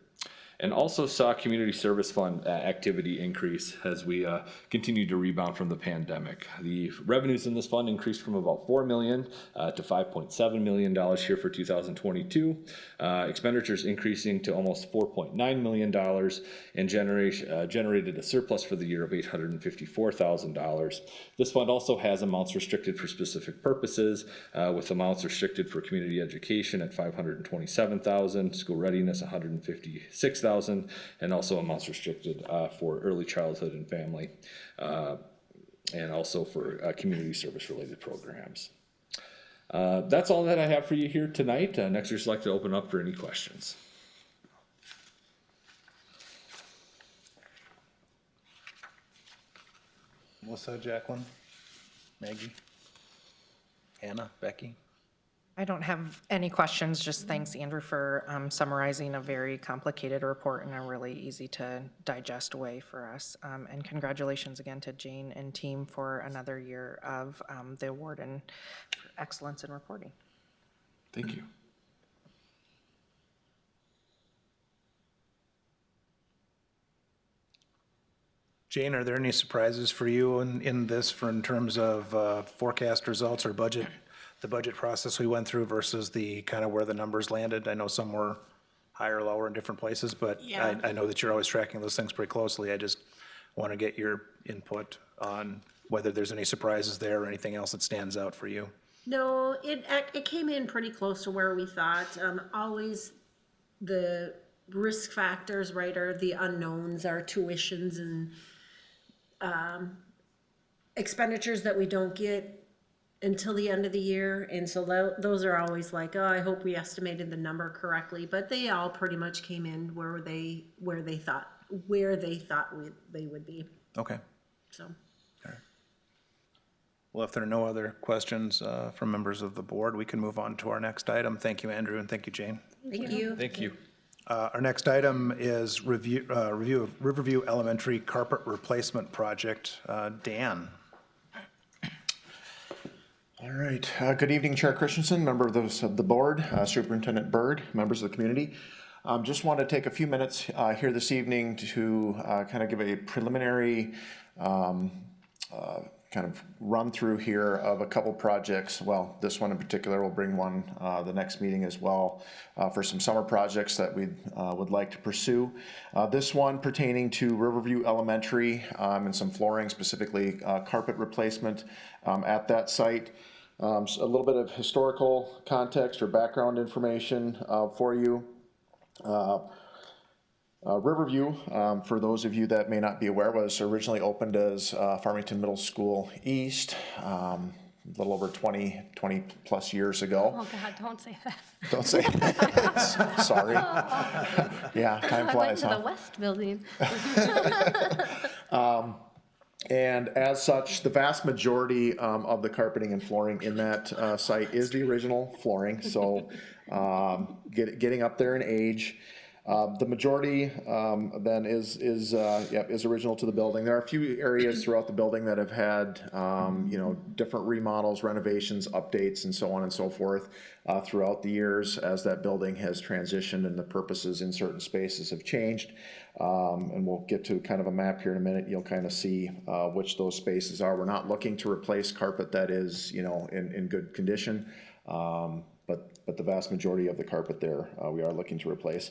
And also saw community service fund activity increase as we continue to rebound from the pandemic. The revenues in this fund increased from about $4 million to $5.7 million here for 2022. Expenditures increasing to almost $4.9 million, and generated a surplus for the year of $854,000. This fund also has amounts restricted for specific purposes, with amounts restricted for community education at $527,000, school readiness $156,000, and also amounts restricted for early childhood and family, and also for community service related programs. That's all that I have for you here tonight. Next, I'd just like to open up for any questions. Melissa, Jacqueline, Maggie, Hannah, Becky? I don't have any questions, just thanks, Andrew, for summarizing a very complicated report in a really easy to digest way for us. And congratulations again to Jane and team for another year of the award and excellence in reporting. Thank you. Jane, are there any surprises for you in this in terms of forecast results or budget? The budget process we went through versus the kind of where the numbers landed? I know some were higher, lower in different places, but Yeah. I know that you're always tracking those things pretty closely. I just want to get your input on whether there's any surprises there or anything else that stands out for you. No, it came in pretty close to where we thought. Always the risk factors, right, are the unknowns, our tuitions and expenditures that we don't get until the end of the year. And so those are always like, oh, I hope we estimated the number correctly, but they all pretty much came in where they thought they would be. Okay. So. Well, if there are no other questions from members of the board, we can move on to our next item. Thank you, Andrew, and thank you, Jane. Thank you. Thank you. Our next item is review of Riverview Elementary Carpet Replacement Project. Dan. All right. Good evening, Chair Christensen, members of the board, Superintendent Byrd, members of the community. Just want to take a few minutes here this evening to kind of give a preliminary kind of run through here of a couple projects. Well, this one in particular, will bring one the next meeting as well for some summer projects that we would like to pursue. This one pertaining to Riverview Elementary and some flooring, specifically carpet replacement at that site. So a little bit of historical context or background information for you. Riverview, for those of you that may not be aware, was originally opened as Farmington Middle School East a little over 20 plus years ago. Oh God, don't say that. Don't say that. Sorry. Yeah, time I went flies, to huh? the West Building. And as such, the vast majority of the carpeting and flooring in that site is the original flooring, so getting up there in age. The majority then is original to the building. There are a few areas throughout the building that have had different remodels, renovations, updates, and so on and so forth throughout the years as that building has transitioned and the purposes in certain spaces have changed. And we'll get to kind of a map here in a minute. You'll kind of see which those spaces are. We're not looking to replace carpet that is in good condition, but the vast majority of the carpet there we are looking to replace.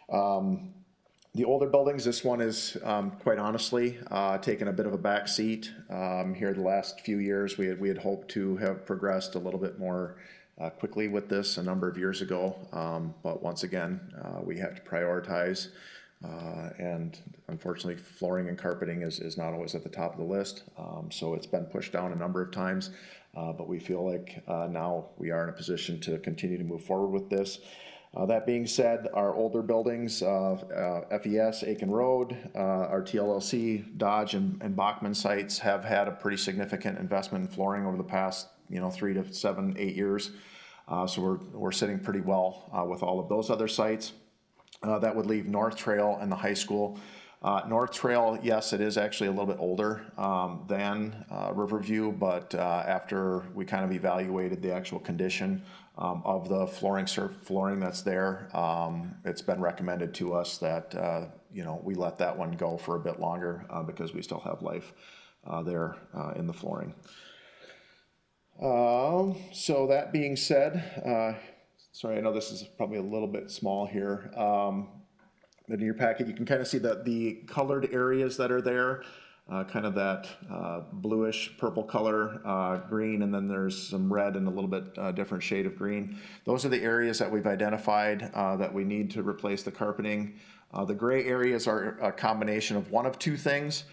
The older buildings, this one is quite honestly taken a bit of a back seat here the last few years. We had hoped to have progressed a little bit more quickly with this a number of years ago, but once again we have to prioritize, and unfortunately flooring and carpeting is not always at the top of the list, so it's been pushed down a number of times, but we feel like now we are in a position to continue to move forward with this. That being said, our older buildings, FES, Aiken Road, our TLLC, Dodge, and Bachman sites have had a pretty significant investment in flooring over the past 3 to 7, 8 years. So we're sitting pretty well with all of those other sites. That would leave North Trail and the high school. North Trail, yes, it is actually a little bit older than Riverview, but after we kind of evaluated the actual condition of the flooring that's there, it's been recommended to us that we let that one go for a bit longer because we still have life there in the flooring. So that being said, sorry, I know this is probably a little bit small here. But in your packet, you can kind of see that the colored areas that are there, kind of that bluish purple color, green, and then there's some red and a little bit different shade of green. Those are the areas that we've identified that we need to replace the carpeting. The gray areas are a combination of one of two things.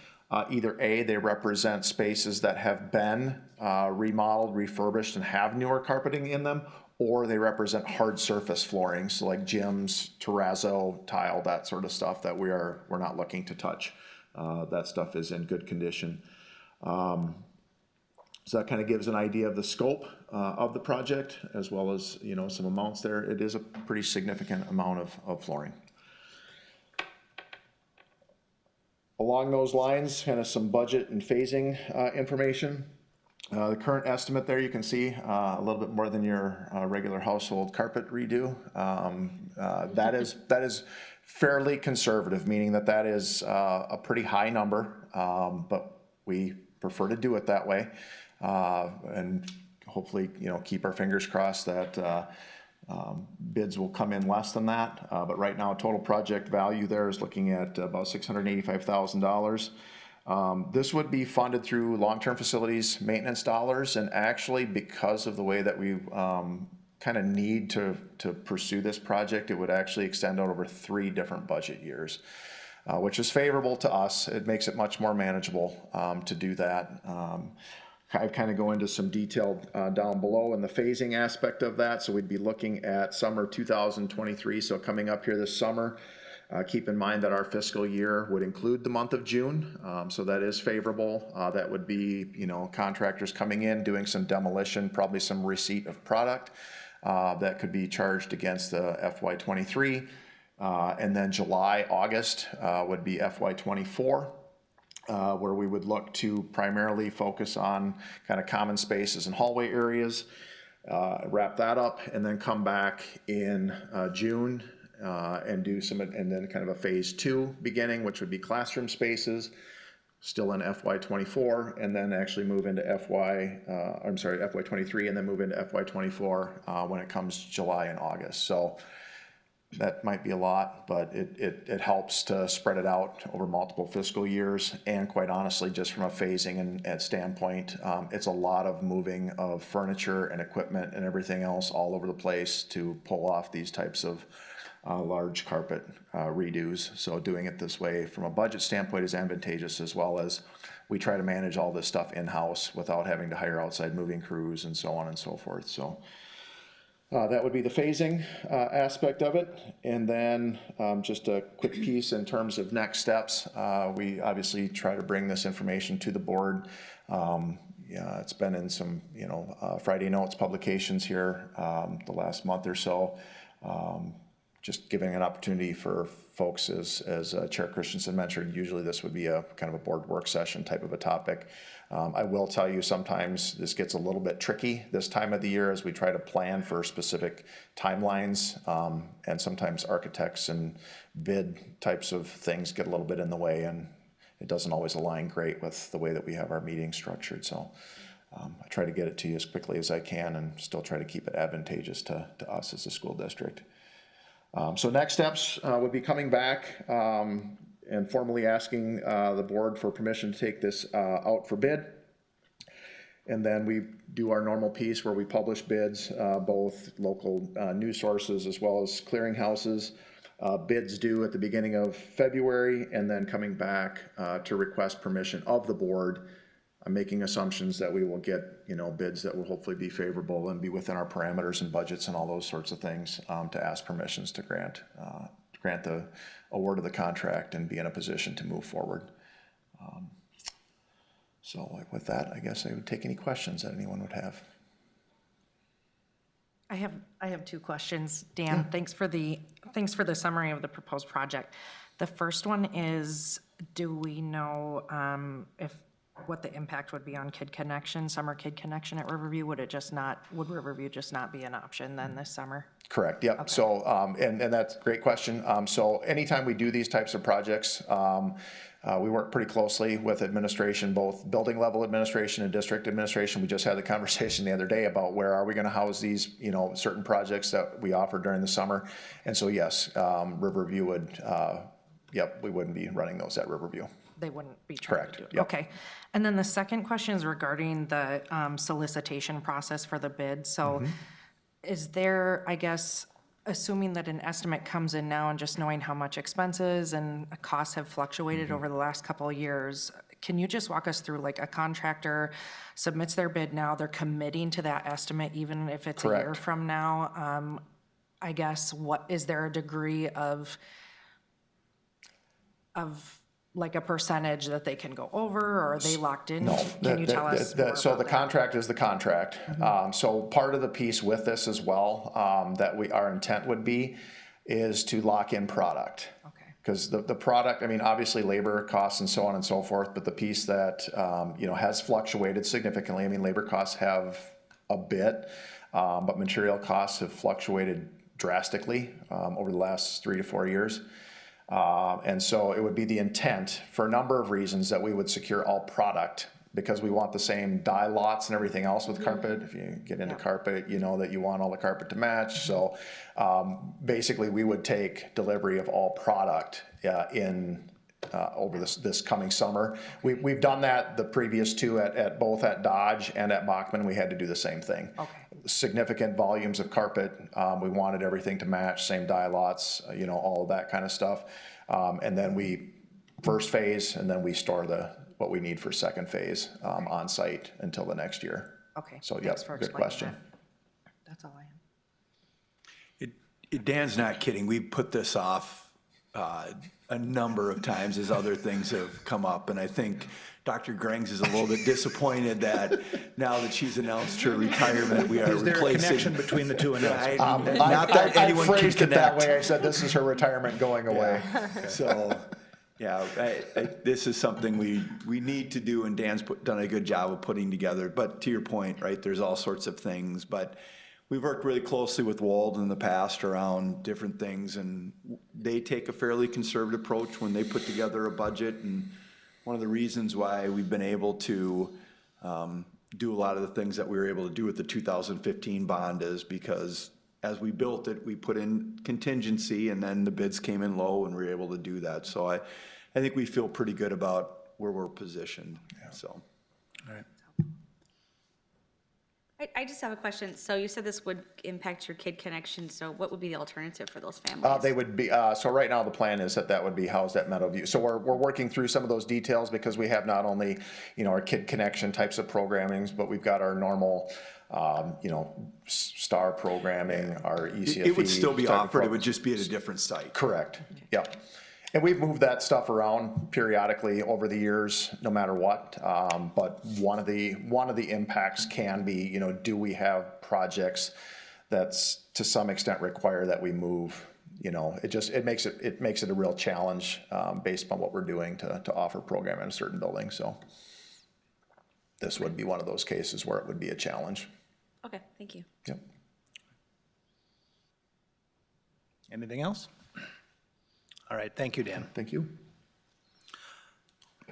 Either A, they represent spaces that have been remodeled, refurbished, and have newer carpeting in them, or they represent hard surface flooring, so like gyms, terrazzo, tile, that sort of stuff that we're not looking to touch. That stuff is in good condition. So that kind of gives an idea of the scope of the project, as well as some amounts there. It is a pretty significant amount of flooring. Along those lines, kind of some budget and phasing information. The current estimate there, you can see a little bit more than your regular household carpet redo. That is fairly conservative, meaning that is a pretty high number, but we prefer to do it that way, and hopefully keep our fingers crossed that bids will come in less than that. But right now, total project value there is looking at about $685,000. This would be funded through long-term facilities maintenance dollars, and actually because of the way that we kind of need to pursue this project, it would actually extend out over 3 different budget years, which is favorable to us. It makes it much more manageable to do that. I kind of go into some detail down below in the phasing aspect of that. So we'd be looking at summer 2023, so coming up here this summer. Keep in mind that our fiscal year would include the month of June, so that is favorable. That would be, contractors coming in, doing some demolition, probably some receipt of product that could be charged against the FY23. And then July, August would be FY24, where we would look to primarily focus on kind of common spaces and hallway areas, wrap that up, and then come back in June. And do and then kind of a phase 2 beginning, which would be classroom spaces, still in FY24, and then actually move into FY23, and then move into FY24 when it comes July and August. So that might be a lot, but it helps to spread it out over multiple fiscal years. And quite honestly, just from a phasing and standpoint, it's a lot of moving of furniture and equipment and everything else all over the place to pull off these types of large carpet redos. So doing it this way from a budget standpoint is advantageous, as well as we try to manage all this stuff in-house without having to hire outside moving crews and so on and so forth. So that would be the phasing aspect of it. And then just a quick piece in terms of next steps. We obviously try to bring this information to the board. Yeah, it's been in some, Friday Notes publications here the last month or so. Just giving an opportunity for folks, as Chair Christensen mentioned, usually this would be a kind of a board work session type of a topic. I will tell you, sometimes this gets a little bit tricky this time of the year as we try to plan for specific timelines, and sometimes architects and bid types of things get a little bit in the way, and it doesn't always align great with the way that we have our meetings structured. So I try to get it to you as quickly as I can and still try to keep it advantageous to us as a school district. So next steps would be coming back and formally asking the board for permission to take this out for bid. And then we do our normal piece where we publish bids, both local news sources as well as clearinghouses. Bids due at the beginning of February, and then coming back to request permission of the board. I'm making assumptions that we will get, bids that will hopefully be favorable and be within our parameters and budgets and all those sorts of things, to ask permissions to grant the award of the contract and be in a position to move forward. So with that, I guess I would take any questions that anyone would have. I have two questions. Dan, thanks for the summary of the proposed project. The first one is, do we know what the impact would be on Kid Connection, Summer Kid Connection at Riverview? Would Riverview just not be an option then this summer? Correct, yep. Okay. So, and that's a great question. So anytime we do these types of projects, we work pretty closely with administration, both building level administration and district administration. We just had the conversation the other day about where are we gonna house these, certain projects that we offer during the summer. And so yes, Riverview would, we wouldn't be running those at Riverview. They wouldn't be trying to do it. Yep. Okay. And then the second question is regarding the solicitation process for the bid. So is there, I guess, assuming that an estimate comes in now and just knowing how much expenses and costs have fluctuated over the last couple of years, can you just walk us through, like, a contractor submits their bid now, they're committing to that estimate even if it's Correct. a year from now? I guess, is there a degree of like a percentage that they can go over, or are they locked in? No. Can you tell us more So about the that? contract is the contract. So part of the piece with this as well, that our intent would be, is to lock in product. Okay. Because the product, obviously labor costs and so on and so forth, but the piece that, has fluctuated significantly, labor costs have a bit, but material costs have fluctuated drastically over the last 3 to 4 years. And so it would be the intent, for a number of reasons, that we would secure all product, because we want the same dye lots and everything else with carpet. If you get into carpet, you know that you want all the carpet to match. So basically we would take delivery of all product over this coming summer. We've done that the previous two at both at Dodge and at Bachman. We had to do the same thing. Okay. Significant volumes of carpet. We wanted everything to match, same dye lots, all of that kind of stuff. And then we first phase, and then we store what we need for second phase on site until the next year. Okay. So Thanks for good explaining question. that. That's all I have. Dan's not kidding. We put this off a number of times as other things have come up, and I think Dr. Grangs is a little bit disappointed that now that she's announced her retirement, we are Is there a replacing. connection between the two announcements? Not that I anyone can phrased it that connect. way. I said, this is her retirement going away. So, yeah, this is something we need to do, and Dan's done a good job of putting together. But to your point, right, there's all sorts of things. But we've worked really closely with Wald in the past around different things, and they take a fairly conservative approach when they put together a budget. And one of the reasons why we've been able to do a lot of the things that we were able to do with the 2015 bond is because as we built it, we put in contingency, and then the bids came in low, and we were able to do that. So I think we feel pretty good about where we're positioned, so. All right. I just have a question. So you said this would impact your kid connection, so what would be the alternative for those families? They would be, so right now the plan is that would be housed at Meadowview. So we're working through some of those details because we have not only, our Kid Connection types of programmings, but we've got our normal, STAR programming, our ECFE. It would still be type of offered, it programs. would just be at a different site. Correct, yep. And we've moved that stuff around periodically over the years, no matter what. But one of the impacts can be, do we have projects that's to some extent require that we move? It makes it a real challenge based on what we're doing to offer programming in a certain building. So this would be one of those cases where it would be a challenge. Okay, thank you. Yep. Anything else? All right, thank you, Dan. Thank you.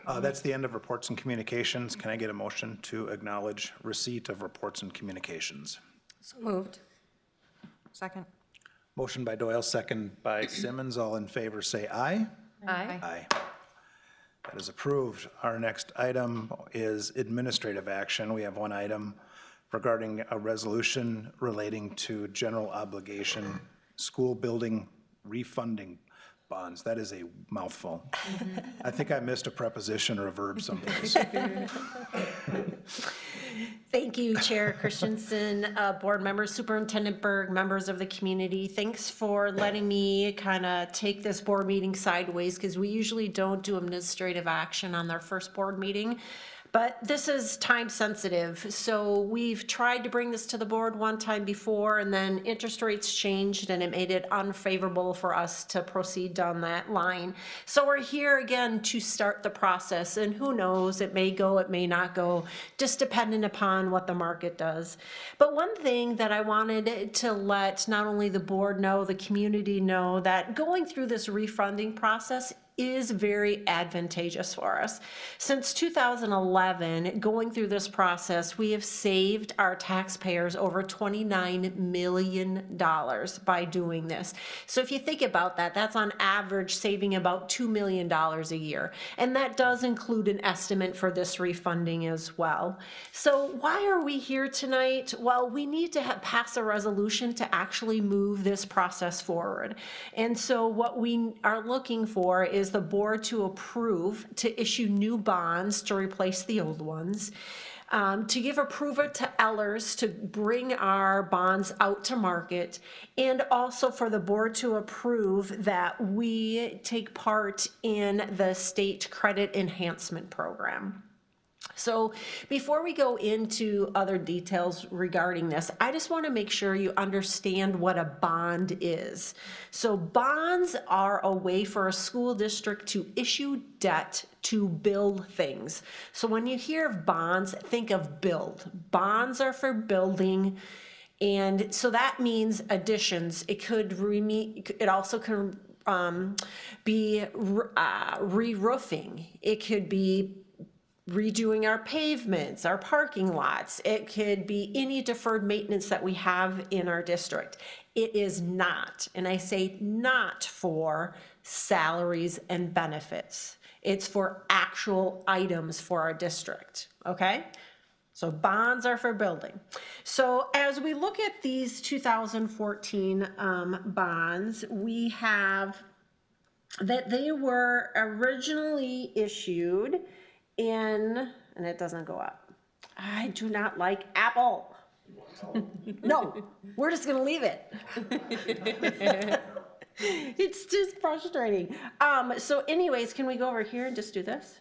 That's the end of reports and communications. Can I get a motion to acknowledge receipt of reports and communications? So moved. Second. Motion by Doyle, second by Simmons. All in favor, say aye. Aye. Aye. That is approved. Our next item is administrative action. We have one item regarding a resolution relating to general obligation school building refunding bonds. That is a mouthful. I think I missed a preposition or a verb someplace. Thank you, Chair Christensen, board members, Superintendent Berg, members of the community. Thanks for letting me kind of take this board meeting sideways, because we usually don't do administrative action on their first board meeting. But this is time sensitive, so we've tried to bring this to the board one time before, and then interest rates changed and it made it unfavorable for us to proceed down that line. So we're here again to start the process, and who knows, it may go, it may not go, just dependent upon what the market does. But one thing that I wanted to let not only the board know, the community know, that going through this refunding process is very advantageous for us. Since 2011, going through this process, we have saved our taxpayers over $29 million by doing this. So if you think about that, that's on average saving about $2 million a year. And that does include an estimate for this refunding as well. So why are we here tonight? Well, we need to pass a resolution to actually move this process forward. And so what we are looking for is the board to approve to issue new bonds to replace the old ones, to give approval to Ellers to bring our bonds out to market, and also for the board to approve that we take part in the state credit enhancement program. So before we go into other details regarding this, I just want to make sure you understand what a bond is. So bonds are a way for a school district to issue debt to build things. So when you hear of bonds, think of build. Bonds are for building. And so that means additions. It also can be re-roofing. It could be redoing our pavements, our parking lots. It could be any deferred maintenance that we have in our district. It is not, and I say not, for salaries and benefits. It's for actual items for our district, okay? So bonds are for building. So as we look at these 2014 bonds, we have that they were originally issued and it doesn't go up. I do not like Apple. No, we're just gonna leave it. It's just frustrating. So anyways, can we go over here and just do this?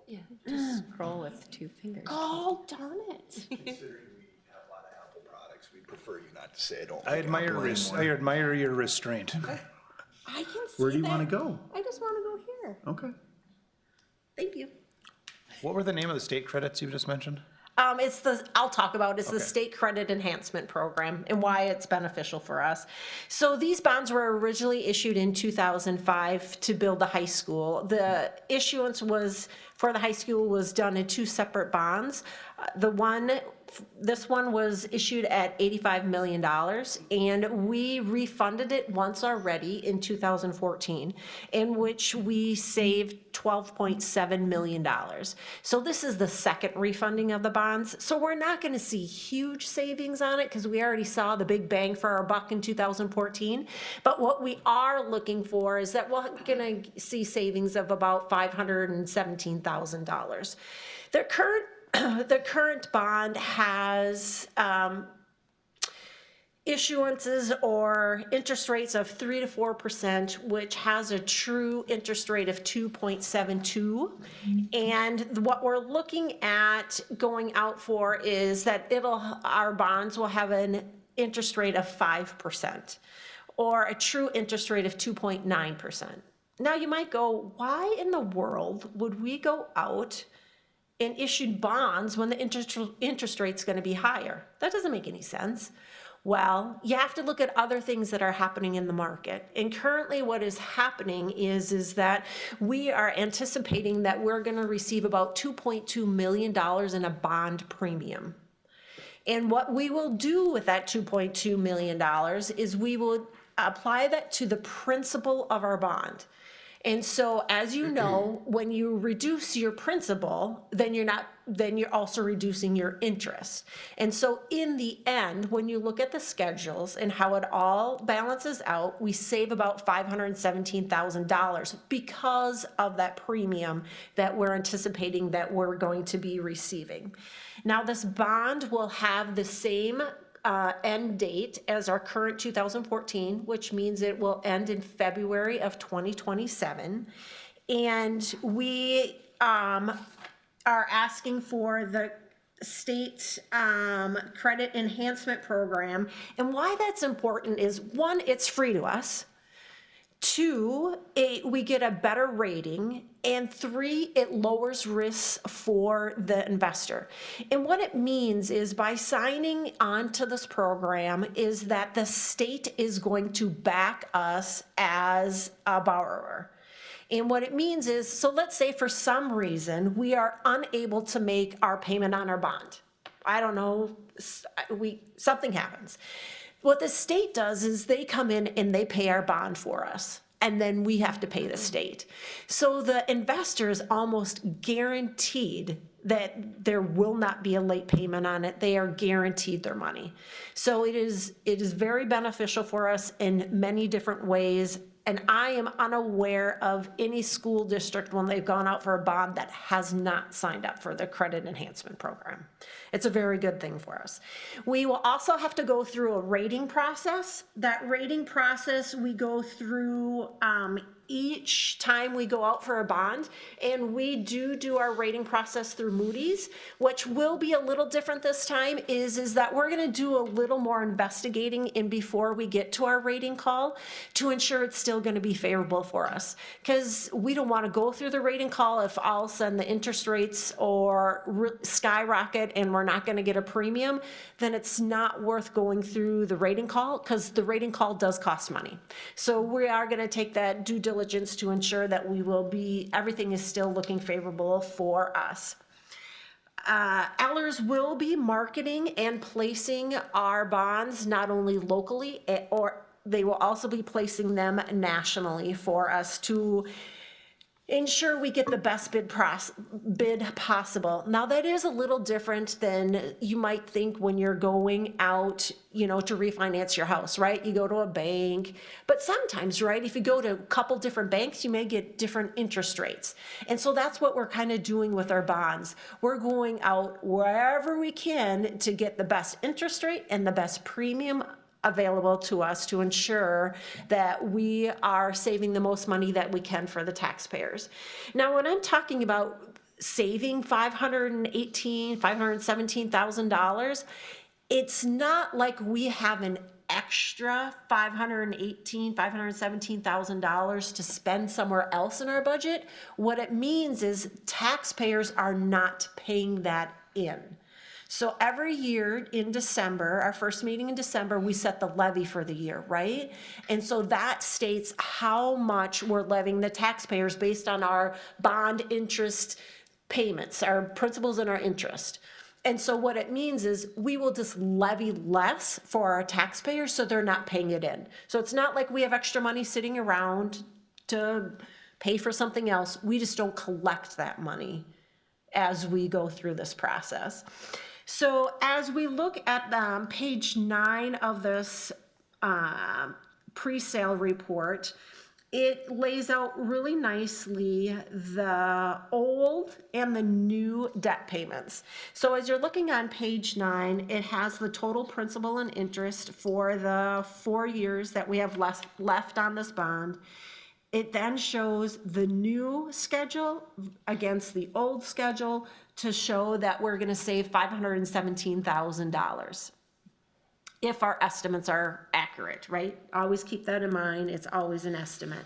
Yeah, just scroll with 2 fingers. Oh, darn it. Considering we have a lot of Apple products, we'd prefer you not to say I don't I like admire, Apple anymore. I admire your restraint. I can see Where do you that. want to go? I just want to go here. Okay. Thank you. What were the name of the state credits you just mentioned? I'll talk about, it's the Okay. state credit enhancement program and why it's beneficial for us. So these bonds were originally issued in 2005 to build the high school. The issuance for the high school was done in 2 separate bonds. The one this one was issued at $85 million, and we refunded it once already in 2014, in which we saved $12.7 million. So this is the second refunding of the bonds. So we're not going to see huge savings on it because we already saw the big bang for our buck in 2014. But what we are looking for is that we're going to see savings of about $517,000. The current bond has issuances or interest rates of 3 to 4%, which has a true interest rate of 2.72. And what we're looking at going out for is that our bonds will have an interest rate of 5%, or a true interest rate of 2.9%. Now you might go, why in the world would we go out and issue bonds when the interest rate's going to be higher? That doesn't make any sense. Well, you have to look at other things that are happening in the market. And currently what is happening is that we are anticipating that we're going to receive about $2.2 million in a bond premium. And what we will do with that $2.2 million is we will apply that to the principal of our bond. And so, as you know, when you reduce your principal, then you're also reducing your interest. And so in the end, when you look at the schedules and how it all balances out, we save about $517,000 because of that premium that we're anticipating that we're going to be receiving. Now, this bond will have the same end date as our current 2014, which means it will end in February of 2027. And we are asking for the state credit enhancement program. And why that's important is, one, it's free to us. Two, we get a better rating. And three, it lowers risks for the investor. And what it means is, by signing on to this program, is that the state is going to back us as a borrower. And what it means is, so let's say for some reason we are unable to make our payment on our bond. I don't know, something happens. What the state does is they come in and they pay our bond for us, and then we have to pay the state. So the investor is almost guaranteed that there will not be a late payment on it. They are guaranteed their money. So it is very beneficial for us in many different ways. And I am unaware of any school district, when they've gone out for a bond, that has not signed up for the credit enhancement program. It's a very good thing for us. We will also have to go through a rating process. That rating process we go through each time we go out for a bond, and we do our rating process through Moody's. Which will be a little different this time is that we're going to do a little more investigating in before we get to our rating call to ensure it's still going to be favorable for us, because we don't want to go through the rating call if all of a sudden the interest rates or skyrocket and we're not going to get a premium. Then it's not worth going through the rating call, because the rating call does cost money. So we are going to take that due diligence to ensure that everything is still looking favorable for us. Ellers will be marketing and placing our bonds not only locally, or they will also be placing them nationally for us to ensure we get the best bid possible. Now, that is a little different than you might think when you're going out, to refinance your house, right? You go to a bank, but sometimes, right, if you go to a couple different banks, you may get different interest rates. And so that's what we're kind of doing with our bonds. We're going out wherever we can to get the best interest rate and the best premium available to us to ensure that we are saving the most money that we can for the taxpayers. Now, when I'm talking about saving $517,000, it's not like we have an extra $517,000 to spend somewhere else in our budget. What it means is taxpayers are not paying that in. So every year in December, our first meeting in December, we set the levy for the year, right? And so that states how much we're levying the taxpayers based on our bond interest payments, our principals and our interest. And so what it means is we will just levy less for our taxpayers so they're not paying it in. So it's not like we have extra money sitting around to pay for something else. We just don't collect that money as we go through this process. So as we look at page 9 of this pre-sale report, it lays out really nicely the old and the new debt payments. So as you're looking on page 9, it has the total principal and interest for the 4 years that we have left on this bond. It then shows the new schedule against the old schedule to show that we're gonna save $517,000. If our estimates are accurate, right? Always keep that in mind, it's always an estimate.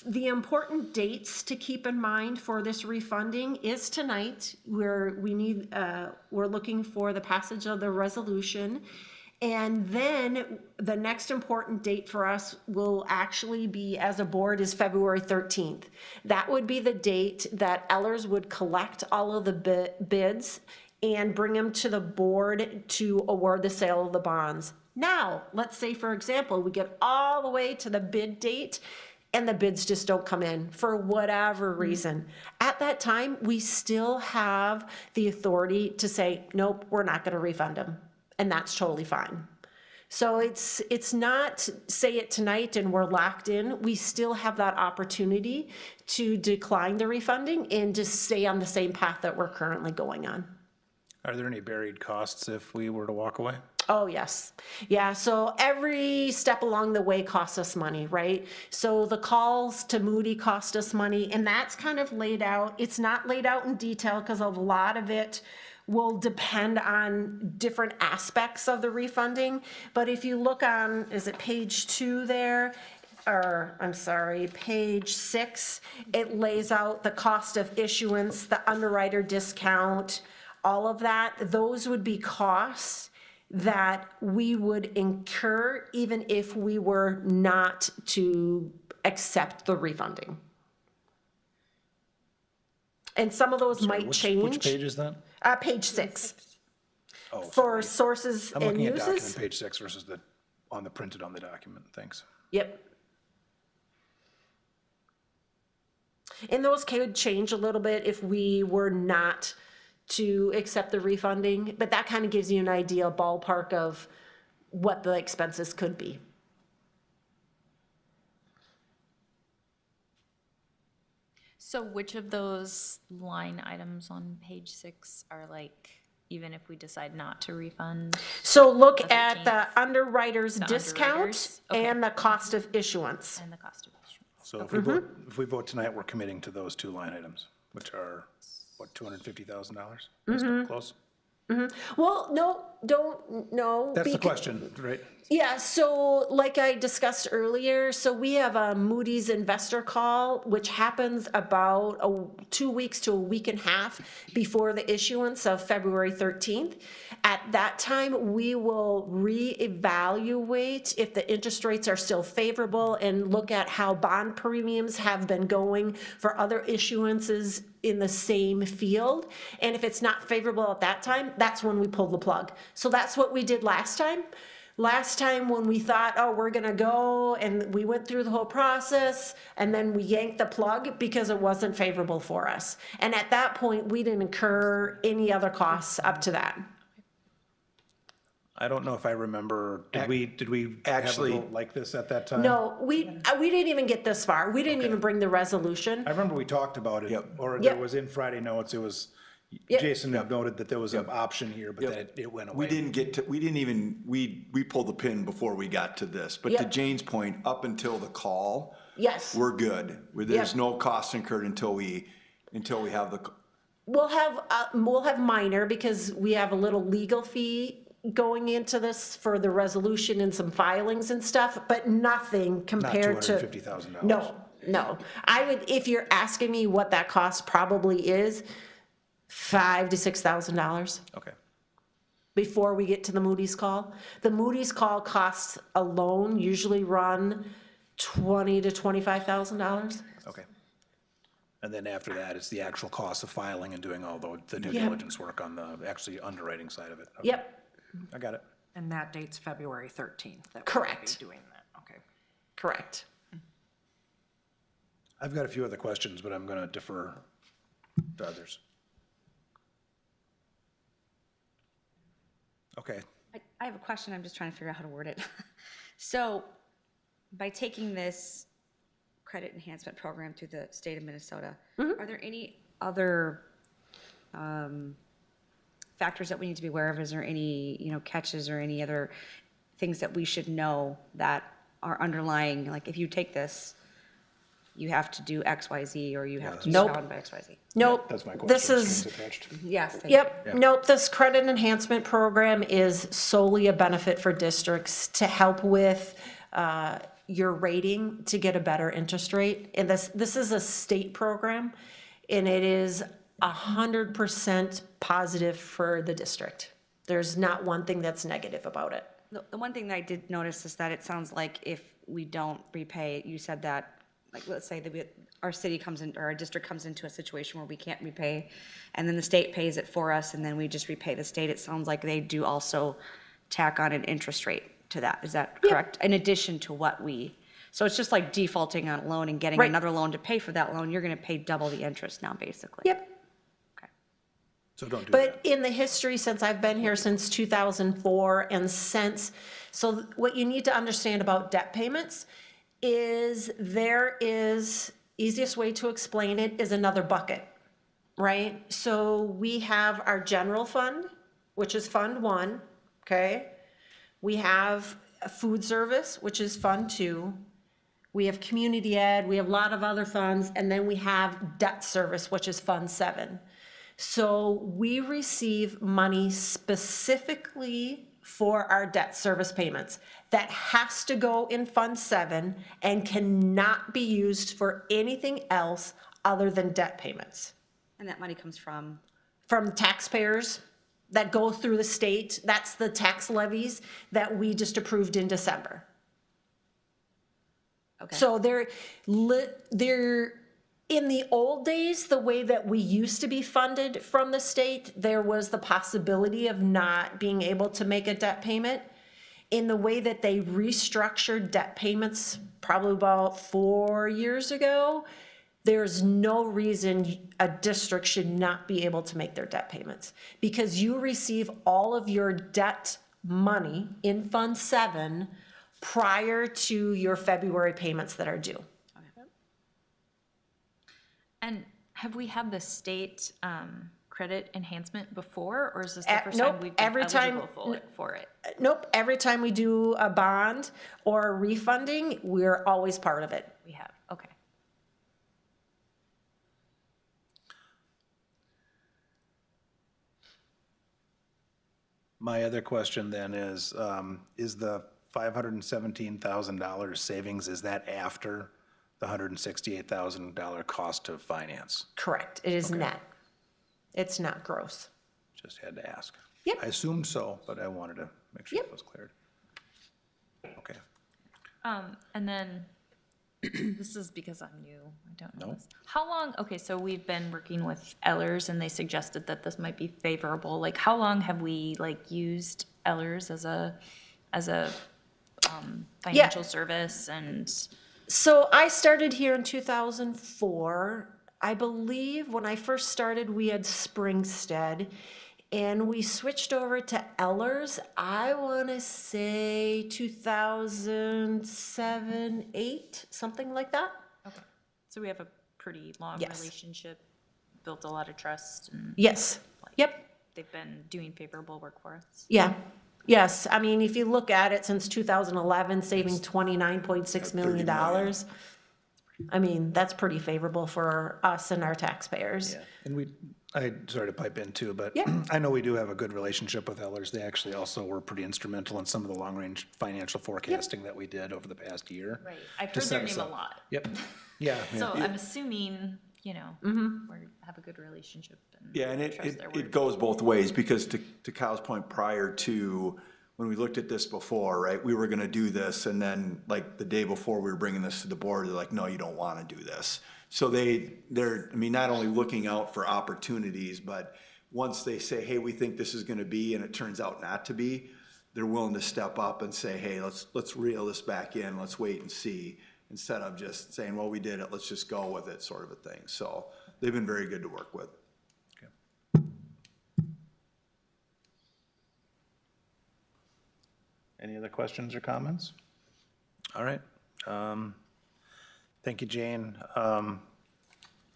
The important dates to keep in mind for this refunding is tonight, where we're looking for the passage of the resolution. And then the next important date for us will actually be, as a board, is February 13th. That would be the date that Ellers would collect all of the bids and bring them to the board to award the sale of the bonds. Now, let's say, for example, we get all the way to the bid date and the bids just don't come in for whatever reason. At that time, we still have the authority to say, nope, we're not gonna refund them. And that's totally fine. So it's not say it tonight and we're locked in. We still have that opportunity to decline the refunding and just stay on the same path that we're currently going on. Are there any buried costs if we were to walk away? Oh, yes. Yeah, so every step along the way costs us money, right? So the calls to Moody cost us money, and that's kind of laid out. It's not laid out in detail because a lot of it will depend on different aspects of the refunding. But if you look on, is it page 2 there? Or, I'm sorry, page 6, it lays out the cost of issuance, the underwriter discount, all of that. Those would be costs that we would incur even if we were not to accept the refunding. And some of those might change. Which page is that? Page 6. Oh, For sources I'm and looking at document uses. page 6 versus the printed on the document, thanks. Yep. And those could change a little bit if we were not to accept the refunding, but that kind of gives you an idea, ballpark of what the expenses could be. So which of those line items on page 6 are like, even if we decide not to refund? So look The at the 13th. underwriter's The discount underwriters? Okay. and the cost of issuance. And the cost of issuance. So if we vote tonight, we're committing to those 2 line items, which are, what, $250,000? Close? Well, no, no. That's the question, right? Yeah, so like I discussed earlier, so we have a Moody's investor call, which happens about 2 weeks to a week and a half before the issuance of February 13th. At that time, we will reevaluate if the interest rates are still favorable and look at how bond premiums have been going for other issuances in the same field. And if it's not favorable at that time, that's when we pull the plug. So that's what we did last time. Last time when we thought, oh, we're gonna go, and we went through the whole process, and then we yanked the plug because it wasn't favorable for us. And at that point, we didn't incur any other costs up to that. I don't know if I remember, did we Actually- have a vote like this at that time? No, we didn't even get this far. We didn't even bring the resolution. I remember we talked about it, or Yep. there was in Friday notes, it was, Yep. Jason had noted that there was an option here, but then it went away. We pulled the pin before we got to this, but to Yep. Jane's point, up until the call, Yes. we're good. There's Yep. no cost incurred until we have the, We'll have minor because we have a little legal fee going into this for the resolution and some filings and stuff, but nothing Not compared to. $250,000. No. I would, if you're asking me what that cost probably is, $5,000 to $6,000 Okay. before we get to the Moody's call. The Moody's call costs alone usually run $20,000 to $25,000. Okay. And then after that, it's the actual cost of filing and doing all the due diligence work on the actually underwriting side of it. Okay. Yep, I got it. And that date's February 13th. that we're gonna Correct. be doing that, okay. correct. I've got a few other questions, but I'm going to defer to others. Okay. I have a question, I'm just trying to figure out how to word it. So, by taking this credit enhancement program through the state of Minnesota, are there any other factors that we need to be aware of? Is there any, catches or any other things that we should know that are underlying, like if you take this, you have to do X, Y, Z, or you have to be Nope. bound by X, Y, Z? Nope. That's my question. This is, Strings attached. Yes, thank you. yep, nope, this credit enhancement program is solely a benefit for districts to help with your rating to get a better interest rate. And this is a state program, and it is 100% positive for the district. There's not one thing that's negative about it. The one thing that I did notice is that it sounds like if we don't repay, you said that, like, let's say that our city comes in, or our district comes into a situation where we can't repay, and then the state pays it for us, and then we just repay the state. It sounds like they do also tack on an interest rate to that. Is that correct? In addition to what so it's just like defaulting on a loan and getting Right. another loan to pay for that loan. You're gonna pay double the interest now, basically. Yep. So don't do But that. in the history, since I've been here since 2004, and so what you need to understand about debt payments is easiest way to explain it is another bucket, right? So we have our general fund, which is Fund 1, okay? We have a food service, which is Fund 2. We have community ed, we have a lot of other funds, and then we have debt service, which is Fund 7. So we receive money specifically for our debt service payments. That has to go in Fund 7 and cannot be used for anything else other than debt payments. And that money comes from? From taxpayers that go through the state, that's the tax levies that we just approved in December. Okay. So they're, in the old days, the way that we used to be funded from the state, there was the possibility of not being able to make a debt payment. In the way that they restructured debt payments probably about 4 years ago, there's no reason a district should not be able to make their debt payments. Because you receive all of your debt money in Fund 7 prior to your February payments that are due. And have we had the state credit enhancement before, or is this the first Nope, time we've been every time- eligible for it? Nope, every time we do a bond or a refunding, we're always part of it. We have, okay. My other question then is the $517,000 savings, is that after the $168,000 cost of finance? Correct, it is net. It's not gross. Just had to ask. Yep. I assumed so, but I wanted to make sure it was cleared. Okay. And then, this is because I'm new, I don't know this. How long, okay, so we've been working with Ellers and they suggested that this might be favorable. Like, how long have we used Ellers as a financial service and? So I started here in 2004. I believe when I first started, we had Springstead, and we switched over to Ellers, I want to say 2007, 8, something like that. Okay. So we have a pretty long Yes. relationship, built a lot of trust, and Yes, yep, they've been doing favorable work for us. yeah. Yes, I mean, if you look at it, since 2011, saving $29.6 million. I mean, that's pretty favorable for us and our taxpayers. And I sorry to pipe in too, but Yeah. I know we do have a good relationship with Ellers. They actually also were pretty instrumental in some of the long-range financial forecasting that we did over the past year. Right. I've to heard set their us name a up. lot. Yep. Yeah. So yeah. I'm assuming, we have a good relationship and Yeah, and trust their it word. goes both ways, because to Kyle's point, prior to, when we looked at this before, right, we were gonna do this, and then, like, the day before we were bringing this to the board, they're like, no, you don't wanna do this. So they're, I mean, not only looking out for opportunities, but once they say, hey, we think this is gonna be, and it turns out not to be, they're willing to step up and say, hey, let's reel this back in, let's wait and see, instead of just saying, well, we did it, let's just go with it, sort of a thing. So they've been very good to work with. Any other questions or comments? All right. Thank you, Jane.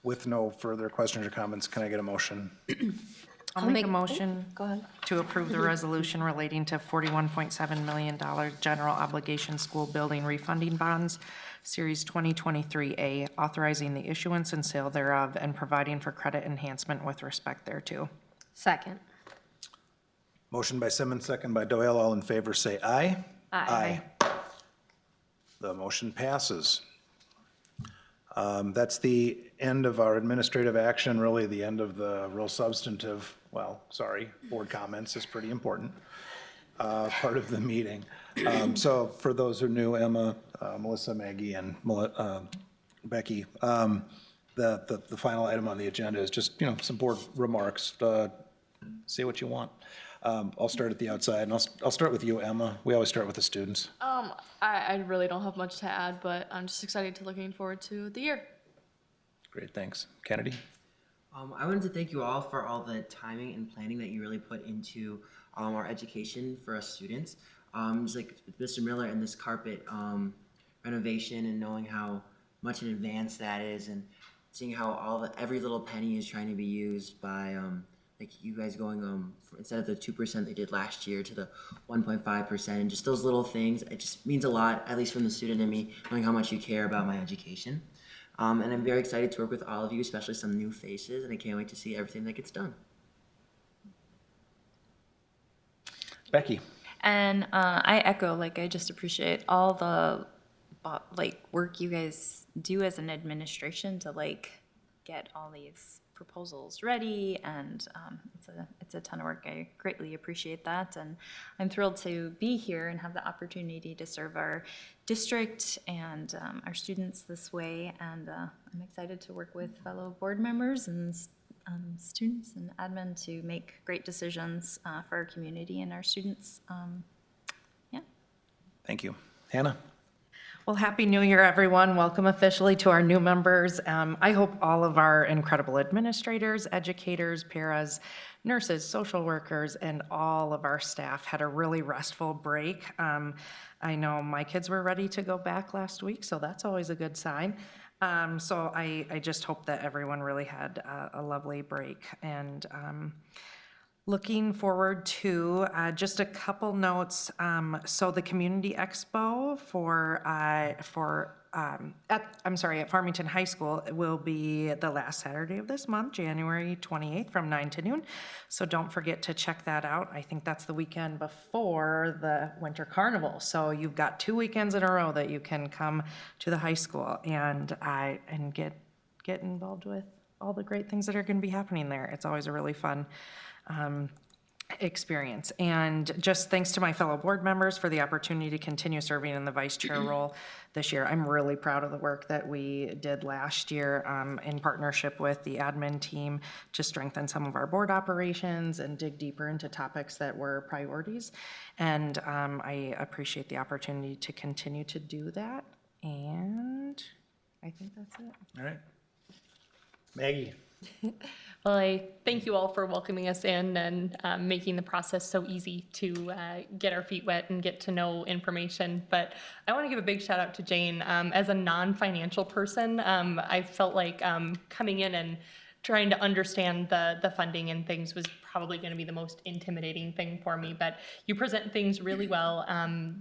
With no further questions or comments, can I get a motion? I'll make a motion Go ahead. to approve the resolution relating to $41.7 million general obligation school building refunding bonds, Series 2023A, authorizing the issuance and sale thereof and providing for credit enhancement with respect thereto. Second. Motion by Simmons, second by Doyle. All in favor, say aye. Aye. The motion passes. That's the end of our administrative action, really the end of the real substantive, board comments is pretty important, part of the meeting. So for those who are new, Emma, Melissa, Maggie, and Becky, the final item on the agenda is just, some board remarks. Say what you want. I'll start at the outside, and I'll start with you, Emma. We always start with the students. I really don't have much to add, but I'm just excited to looking forward to the year. Great, thanks. Kennedy? I wanted to thank you all for all the timing and planning that you really put into our education for us students. Just like Mr. Miller and this carpet renovation, and knowing how much in advance that is, and seeing how every little penny is trying to be used by like you guys going instead of the 2% they did last year to the 1.5%, and just those little things. It just means a lot, at least from the student and me, knowing how much you care about my education. And I'm very excited to work with all of you, especially some new faces, and I can't wait to see everything that gets done. Becky? And I echo, I just appreciate all the work you guys do as an administration to get all these proposals ready, and it's a ton of work. I greatly appreciate that, and I'm thrilled to be here and have the opportunity to serve our district and our students this way, and I'm excited to work with fellow board members and students and admin to make great decisions for our community and our students. Yeah. Thank you. Hannah? Well, Happy New Year, everyone. Welcome officially to our new members. I hope all of our incredible administrators, educators, paras, nurses, social workers, and all of our staff had a really restful break. I know my kids were ready to go back last week, so that's always a good sign. So I just hope that everyone really had a lovely break. And looking forward to just a couple notes. So the Community Expo at Farmington High School will be the last Saturday of this month, January 28th from 9 to noon. So don't forget to check that out. I think that's the weekend before the Winter Carnival. So you've got 2 weekends in a row that you can come to the high school and get involved with all the great things that are going to be happening there. It's always a really fun experience. And just thanks to my fellow board members for the opportunity to continue serving in the vice chair role this year. I'm really proud of the work that we did last year in partnership with the admin team to strengthen some of our board operations and dig deeper into topics that were priorities. And I appreciate the opportunity to continue to do that. And I think that's it. All right. Maggie? Well, I thank you all for welcoming us in and making the process so easy to get our feet wet and get to know information. But I want to give a big shout out to Jane. As a non-financial person, I felt like coming in and trying to understand the funding and things was probably going to be the most intimidating thing for me, but you present things really well.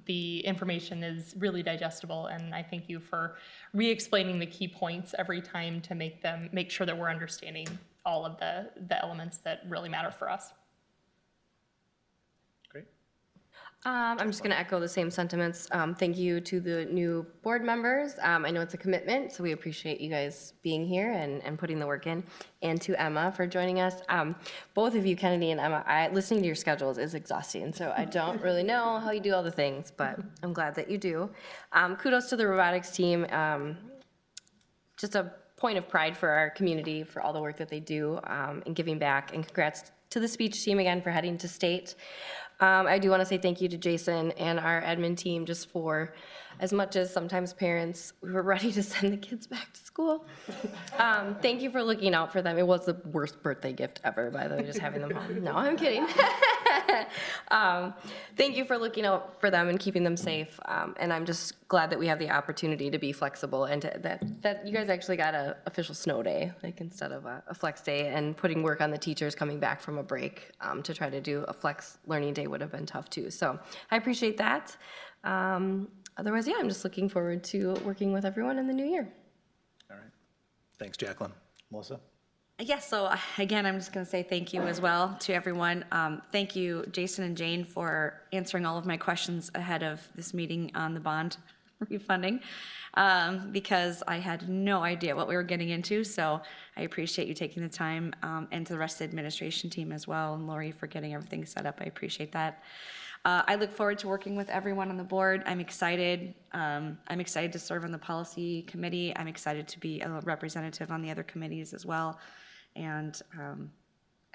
The information is really digestible, and I thank you for re-explaining the key points every time to make sure that we're understanding all of the elements that really matter for us. Great. I'm just going to echo the same sentiments. Thank you to the new board members. I know it's a commitment, so we appreciate you guys being here and putting the work in. And to Emma for joining us. Both of you, Kennedy and Emma, listening to your schedules is exhausting, so I don't really know how you do all the things, but I'm glad that you do. Kudos to the robotics team. Just a point of pride for our community, for all the work that they do in giving back. And congrats to the speech team again for heading to state. I do want to say thank you to Jason and our admin team just for, as much as sometimes parents, we were ready to send the kids back to school. Thank you for looking out for them. It was the worst birthday gift ever, by the way, just having them home. No, I'm kidding. Thank you for looking out for them and keeping them safe. And I'm just glad that we have the opportunity to be flexible and that you guys actually got an official snow day, like instead of a flex day, and putting work on the teachers coming back from a break to try to do a flex learning day would have been tough too. So I appreciate that. Otherwise, yeah, I'm just looking forward to working with everyone in the new year. All right. Thanks, Jacqueline. Melissa? Yes, so again, I'm just going to say thank you as well to everyone. Thank you, Jason and Jane, for answering all of my questions ahead of this meeting on the bond refunding, because I had no idea what we were getting into. So I appreciate you taking the time, and to the rest of the administration team as well, and Lori for getting everything set up. I appreciate that. I look forward to working with everyone on the board. I'm excited. I'm excited to serve on the policy committee. I'm excited to be a representative on the other committees as well. And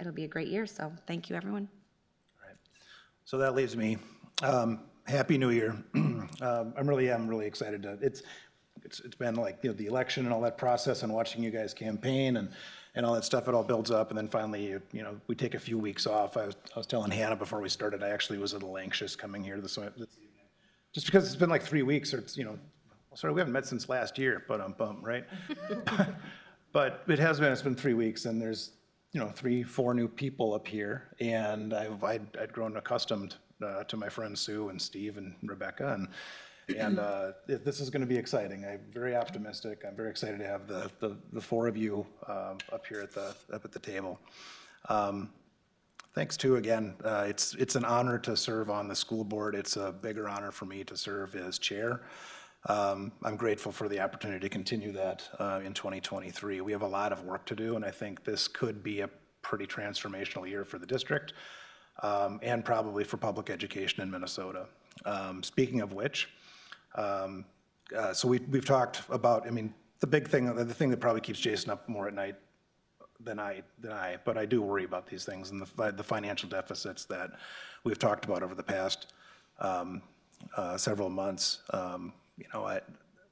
it'll be a great year. So thank you, everyone. All right. So that leaves me. Happy New Year. I'm really excited to, it's been like, the election and all that process and watching you guys campaign and all that stuff, it all builds up. And then finally, we take a few weeks off. I was telling Hannah before we started, I actually was a little anxious coming here this evening. Just because it's been like 3 weeks or it's, sorry, we haven't met since last year, but I'm bummed, right? But it's been 3 weeks and there's, 3-4 new people up here. And I'd grown accustomed to my friends Sue and Steve and Rebecca. And this is going to be exciting. I'm very optimistic. I'm very excited to have the 4 of you up here at the table. Thanks too, again. It's an honor to serve on the school board. It's a bigger honor for me to serve as chair. I'm grateful for the opportunity to continue that in 2023. We have a lot of work to do, and I think this could be a pretty transformational year for the district and probably for public education in Minnesota. Speaking of which, so we've talked about, the thing that probably keeps Jason up more at night than I, but I do worry about these things and the financial deficits that we've talked about over the past several months.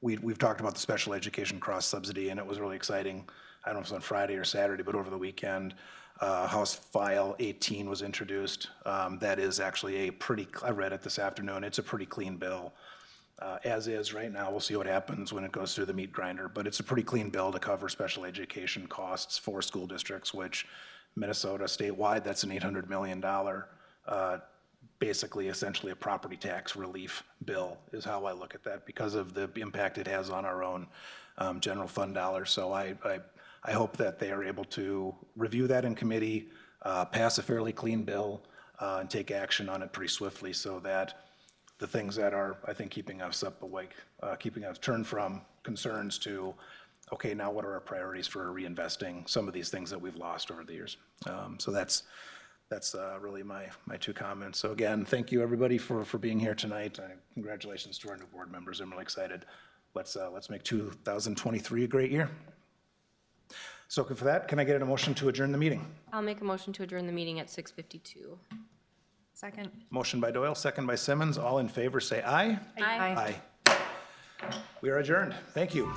We've talked about the special education cross subsidy, and it was really exciting. I don't know if it was on Friday or Saturday, but over the weekend, House File 18 was introduced. That is actually I read it this afternoon, it's a pretty clean bill. As is right now, we'll see what happens when it goes through the meat grinder, but it's a pretty clean bill to cover special education costs for school districts, which Minnesota statewide, that's an $800 million basically essentially a property tax relief bill is how I look at that because of the impact it has on our own general fund dollars. So I hope that they are able to review that in committee, pass a fairly clean bill, and take action on it pretty swiftly so that the things that are, I think, keeping us up awake, keeping us turned from concerns to, okay, now what are our priorities for reinvesting some of these things that we've lost over the years? So that's really my 2 comments. So again, thank you everybody for being here tonight. Congratulations to our new board members. I'm really excited. Let's make 2023 a great year. So for that, can I get a motion to adjourn the meeting? I'll make a motion to adjourn the meeting at 6:52. Second. Motion by Doyle, second by Simmons. All in favor, say aye. Aye. Aye. We are adjourned. Thank you.